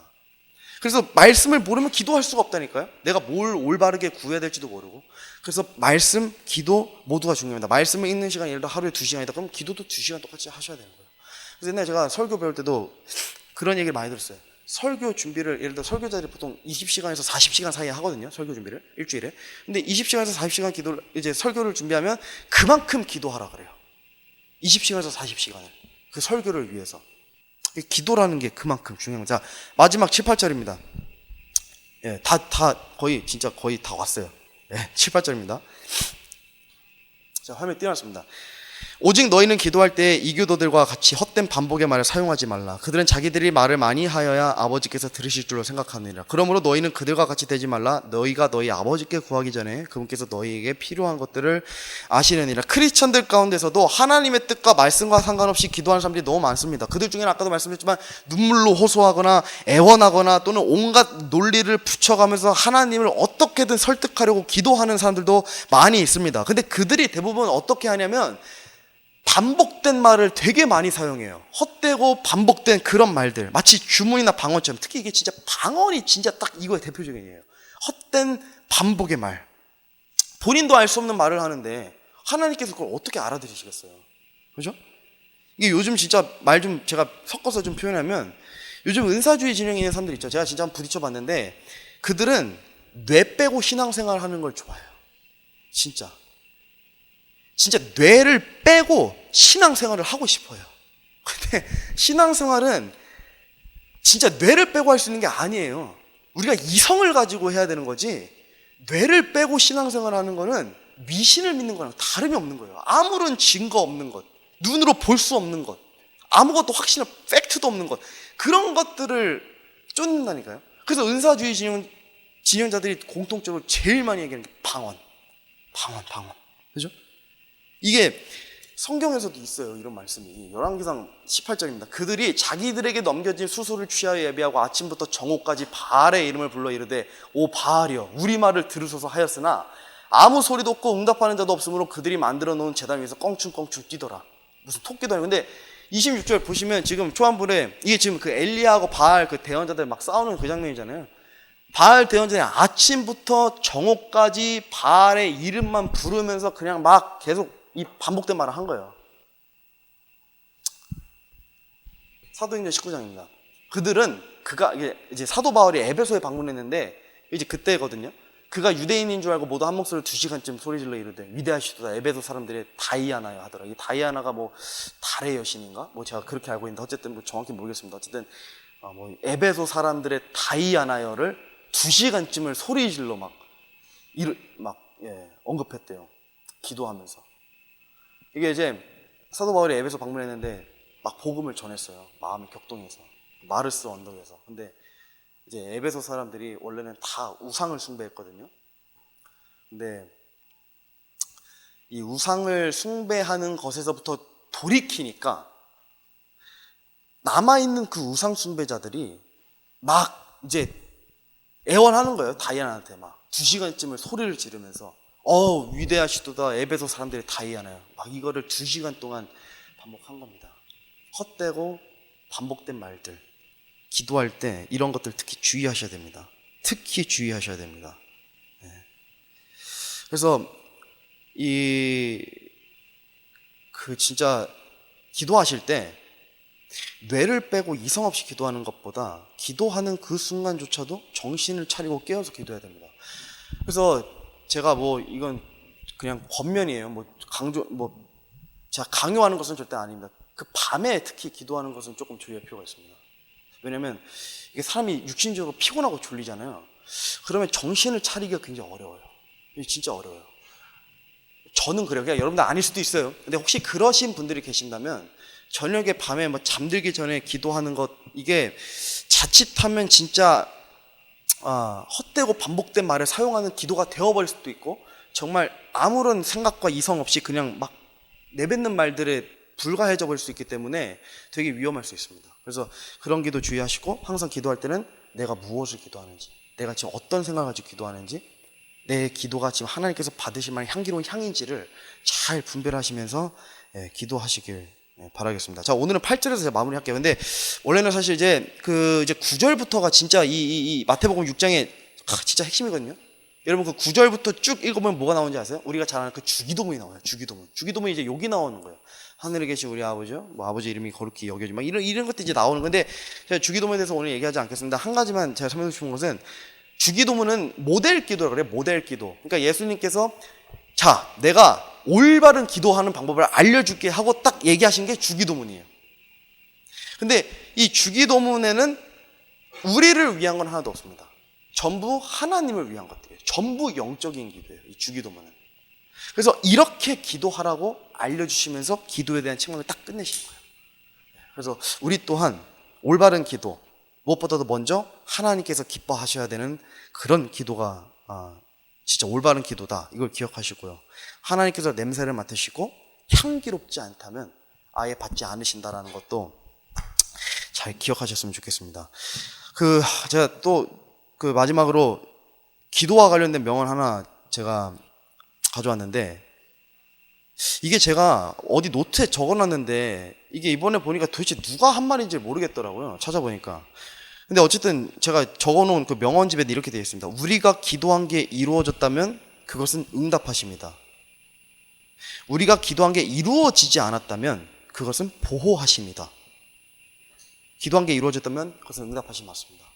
그래서 말씀을 모르면 기도할 수가 없다니까요. 내가 뭘 올바르게 구해야 될지도 모르고. 그래서 말씀, 기도 모두가 중요합니다. 말씀을 읽는 시간이 예를 들어 하루에 2시간이다. 그럼 기도도 2시간 똑같이 하셔야 되는 거예요. 그래서 옛날에 제가 설교 배울 때도 그런 얘기를 많이 들었어요. 설교 준비를 예를 들어 설교자들이 보통 20시간에서 40시간 사이에 하거든요. 설교 준비를 일주일에. 근데 20시간에서 40시간 기도를 이제 설교를 준비하면 그만큼 기도하라 그래요. 20시간에서 40시간을 그 설교를 위해서. 기도라는 게 그만큼 중요합니다. 자, 마지막 7, 8절입니다. 예, 거의 진짜 거의 다 왔어요. 예, 7, 8절입니다. 자, 화면 띄워놨습니다. 오직 너희는 기도할 때 이교도들과 같이 헛된 반복의 말을 사용하지 말라. 그들은 자기들이 말을 많이 하여야 아버지께서 들으실 줄로 생각하느니라. 그러므로 너희는 그들과 같이 되지 말라. 너희가 너희 아버지께 구하기 전에 그분께서 너희에게 필요한 것들을 아시느니라. 크리스천들 가운데서도 하나님의 뜻과 말씀과 상관없이 기도하는 사람들이 너무 많습니다. 그들 중에는 아까도 말씀드렸지만 눈물로 호소하거나 애원하거나 또는 온갖 논리를 붙여가면서 하나님을 어떻게든 설득하려고 기도하는 사람들도 많이 있습니다. 근데 그들이 대부분 어떻게 하냐면 반복된 말을 되게 많이 사용해요. 헛되고 반복된 그런 말들, 마치 주문이나 방언처럼. 특히 이게 진짜 방언이 진짜 딱 이거의 대표적인 예예요. 헛된 반복의 말. 본인도 알 수 없는 말을 하는데 하나님께서 그걸 어떻게 알아들으시겠어요? 그죠? 이게 요즘 진짜 말 좀 제가 섞어서 좀 표현하면 요즘 은사주의 진영에 있는 사람들 있죠. 제가 진짜 한번 부딪혀 봤는데 그들은 뇌 빼고 신앙생활 하는 걸 좋아해요. 진짜 뇌를 빼고 신앙생활을 하고 싶어요. 근데 신앙생활은 진짜 뇌를 빼고 할 수 있는 게 아니에요. 우리가 이성을 가지고 해야 되는 거지 뇌를 빼고 신앙생활 하는 거는 미신을 믿는 거랑 다름이 없는 거예요. 아무런 증거 없는 것, 눈으로 볼 수 없는 것, 아무것도 확신한 팩트도 없는 것, 그런 것들을 쫓는다니까요. 그래서 은사주의 진영자들이 공통적으로 제일 많이 얘기하는 게 방언. 그죠? 이게 성경에서도 있어요. 이런 말씀이. 열왕기상 18절입니다. 그들이 자기들에게 넘겨진 수소를 취하여 예배하고 아침부터 정오까지 바알의 이름을 불러 이르되 오 바알이여 우리 말을 들으소서 하였으나 아무 소리도 없고 응답하는 자도 없으므로 그들이 만들어 놓은 제단 위에서 껑충껑충 뛰더라. 무슨 토끼도 아니고. 근데 26절 보시면 지금 초안부에 이게 지금 그 엘리야하고 바알 그 대언자들 막 싸우는 그 장면이잖아요. 바알 대언자들이 아침부터 정오까지 바알의 이름만 부르면서 그냥 막 계속 이 반복된 말을 한 거예요. 사도행전 19장입니다. 그들은 그가 이제 사도 바울이 에베소에 방문했는데 이제 그때거든요. 그가 유대인인 줄 알고 모두 한 목소리로 2시간쯤 소리질러 이르되 위대하시도다 에베소 사람들의 다이아나여 하더라. 이 다이아나가 뭐 달의 여신인가? 뭐 제가 그렇게 알고 있는데 어쨌든 뭐 정확히 모르겠습니다. 어쨌든 뭐 에베소 사람들의 다이아나여를 2시간쯤을 소리질러 막 언급했대요. 기도하면서. 이게 이제 사도 바울이 에베소 방문했는데 막 복음을 전했어요. 마음이 격동해서 마르스 언덕에서. 근데 이제 에베소 사람들이 원래는 다 우상을 숭배했거든요. 근데 이 우상을 숭배하는 것에서부터 돌이키니까 남아있는 그 우상 숭배자들이 막 이제 애원하는 거예요. 다이아나한테 막 2시간쯤을 소리를 지르면서 위대하시도다 에베소 사람들이 다이아나요. 막 이거를 2시간 동안 반복한 겁니다. 헛되고 반복된 말들. 기도할 때 이런 것들 특히 주의하셔야 됩니다. 특히 주의하셔야 됩니다. 네. 그래서 진짜 기도하실 때 뇌를 빼고 이성 없이 기도하는 것보다 기도하는 그 순간조차도 정신을 차리고 깨어서 기도해야 됩니다. 그래서 제가 이건 그냥 권면이에요. 제가 강요하는 것은 절대 아닙니다. 그 밤에 특히 기도하는 것은 조금 주의할 필요가 있습니다. 왜냐면 이게 사람이 육신적으로 피곤하고 졸리잖아요. 그러면 정신을 차리기가 굉장히 어려워요. 이게 진짜 어려워요. 저는 그래요. 그냥 여러분들 아닐 수도 있어요. 근데 혹시 그러신 분들이 계신다면 저녁에 밤에 잠들기 전에 기도하는 것, 이게 자칫하면 진짜 헛되고 반복된 말을 사용하는 기도가 되어버릴 수도 있고, 정말 아무런 생각과 이성 없이 그냥 막 내뱉는 말들에 불과해져 버릴 수 있기 때문에 되게 위험할 수 있습니다. 그래서 그런 기도 주의하시고, 항상 기도할 때는 내가 무엇을 기도하는지, 내가 지금 어떤 생각을 가지고 기도하는지, 내 기도가 지금 하나님께서 받으실 만한 향기로운 향인지를 잘 분별하시면서 기도하시길 바라겠습니다. 자, 오늘은 8절에서 제가 마무리할게요. 근데 원래는 사실 이제 9절부터가 진짜 이 마태복음 6장의 진짜 핵심이거든요. 여러분, 그 9절부터 쭉 읽어보면 뭐가 나오는지 아세요? 우리가 잘 아는 그 주기도문이 나와요. 주기도문이 이제 여기 나오는 거예요. 하늘에 계신 우리 아버지요, 뭐 아버지 이름이 거룩히 여겨지, 막 이런 것들이 이제 나오는 건데, 제가 주기도문에 대해서 오늘 얘기하지 않겠습니다. 한 가지만 제가 설명드리고 싶은 것은, 주기도문은 모델 기도라고 그래요. 모델 기도. 그러니까 예수님께서 자, 내가 올바른 기도하는 방법을 알려줄게 하고 딱 얘기하신 게 주기도문이에요. 근데 이 주기도문에는 우리를 위한 건 하나도 없습니다. 전부 하나님을 위한 것들이에요. 전부 영적인 기도예요, 이 주기도문은. 그래서 이렇게 기도하라고 알려주시면서 기도에 대한 책망을 딱 끝내시는 거예요. 그래서 우리 또한 올바른 기도, 무엇보다도 먼저 하나님께서 기뻐하셔야 되는 그런 기도가 진짜 올바른 기도다, 이걸 기억하시고요. 하나님께서 냄새를 맡으시고 향기롭지 않다면 아예 받지 않으신다라는 것도 잘 기억하셨으면 좋겠습니다. 제가 또 마지막으로 기도와 관련된 명언 하나 제가 가져왔는데, 이게 제가 어디 노트에 적어놨는데 이게 이번에 보니까 도대체 누가 한 말인지 모르겠더라고요, 찾아보니까. 근데 어쨌든 제가 적어놓은 그 명언집에 이렇게 되어 있습니다. 우리가 기도한 게 이루어졌다면 그것은 응답하십니다. 우리가 기도한 게 이루어지지 않았다면 그것은 보호하십니다. 기도한 게 이루어졌다면 그것은 응답하심 맞습니다.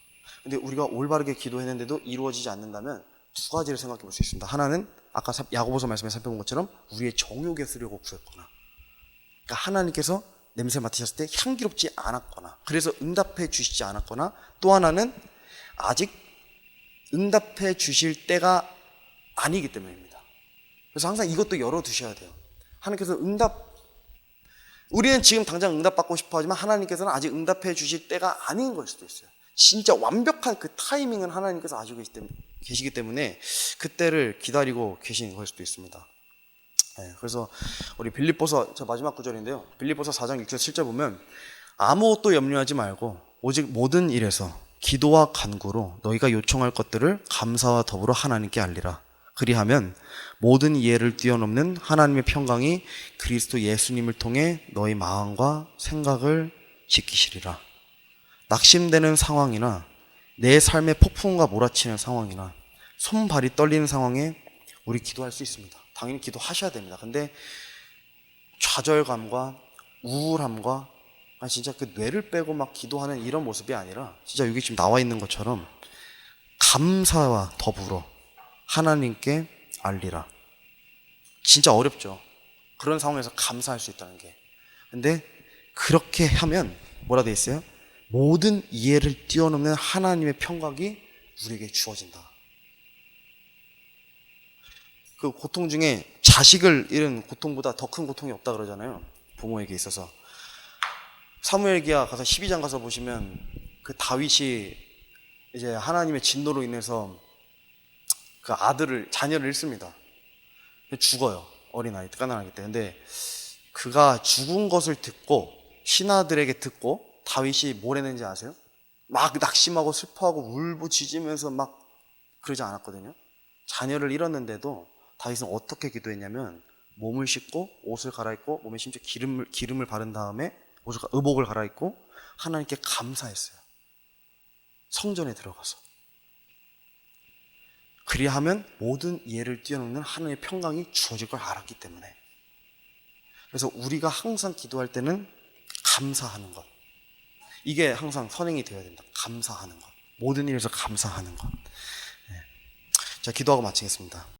근데 우리가 올바르게 기도했는데도 이루어지지 않는다면 두 가지를 생각해 볼 수 있습니다. 하나는 아까 야고보서 말씀에 살펴본 것처럼 우리의 정욕에 쓰려고 구했거나, 그러니까 하나님께서 냄새 맡으셨을 때 향기롭지 않았거나, 그래서 응답해 주시지 않았거나, 또 하나는 아직 응답해 주실 때가 아니기 때문입니다. 그래서 항상 이것도 열어두셔야 돼요. 하나님께서 우리는 지금 당장 응답받고 싶어 하지만 하나님께서는 아직 응답해 주실 때가 아닌 걸 수도 있어요. 진짜 완벽한 그 타이밍은 하나님께서 아시고 계시기 때문에 그때를 기다리고 계신 걸 수도 있습니다. 그래서 우리 빌립보서, 저 마지막 구절인데요, 빌립보서 4장 6절 7절 보면, 아무것도 염려하지 말고 오직 모든 일에서 기도와 간구로 너희가 요청할 것들을 감사와 더불어 하나님께 알리라. 그리하면 모든 이해를 뛰어넘는 하나님의 평강이 그리스도 예수님을 통해 너희 마음과 생각을 지키시리라. 낙심되는 상황이나 내 삶의 폭풍과 몰아치는 상황이나 손발이 떨리는 상황에 우리 기도할 수 있습니다. 당연히 기도하셔야 됩니다. 근데 좌절감과 우울함과 진짜 그 뇌를 빼고 막 기도하는 이런 모습이 아니라, 진짜 여기 지금 나와 있는 것처럼 감사와 더불어 하나님께 알리라. 진짜 어렵죠, 그런 상황에서 감사할 수 있다는 게. 근데 그렇게 하면 뭐라 돼 있어요? 모든 이해를 뛰어넘는 하나님의 평강이 우리에게 주어진다. 그 고통 중에 자식을 잃은 고통보다 더 큰 고통이 없다 그러잖아요, 부모에게 있어서. 사무엘기하 가서 12장 가서 보시면 그 다윗이 이제 하나님의 진노로 인해서 그 자녀를 잃습니다. 죽어요, 어린아이 가난하기 때문에. 근데 그가 죽은 것을 듣고, 신하들에게 듣고 다윗이 뭘 했는지 아세요? 막 낙심하고 슬퍼하고 울부짖으면서 막 그러지 않았거든요. 자녀를 잃었는데도 다윗은 어떻게 기도했냐면, 몸을 씻고 옷을 갈아입고 몸에 심지어 기름을 바른 다음에 의복을 갈아입고 하나님께 감사했어요. 성전에 들어가서. 그리하면 모든 이해를 뛰어넘는 하나님의 평강이 주어질 걸 알았기 때문에. 그래서 우리가 항상 기도할 때는 감사하는 것, 이게 항상 선행이 되어야 된다. 감사하는 것, 모든 일에서 감사하는 것. 자, 기도하고 마치겠습니다.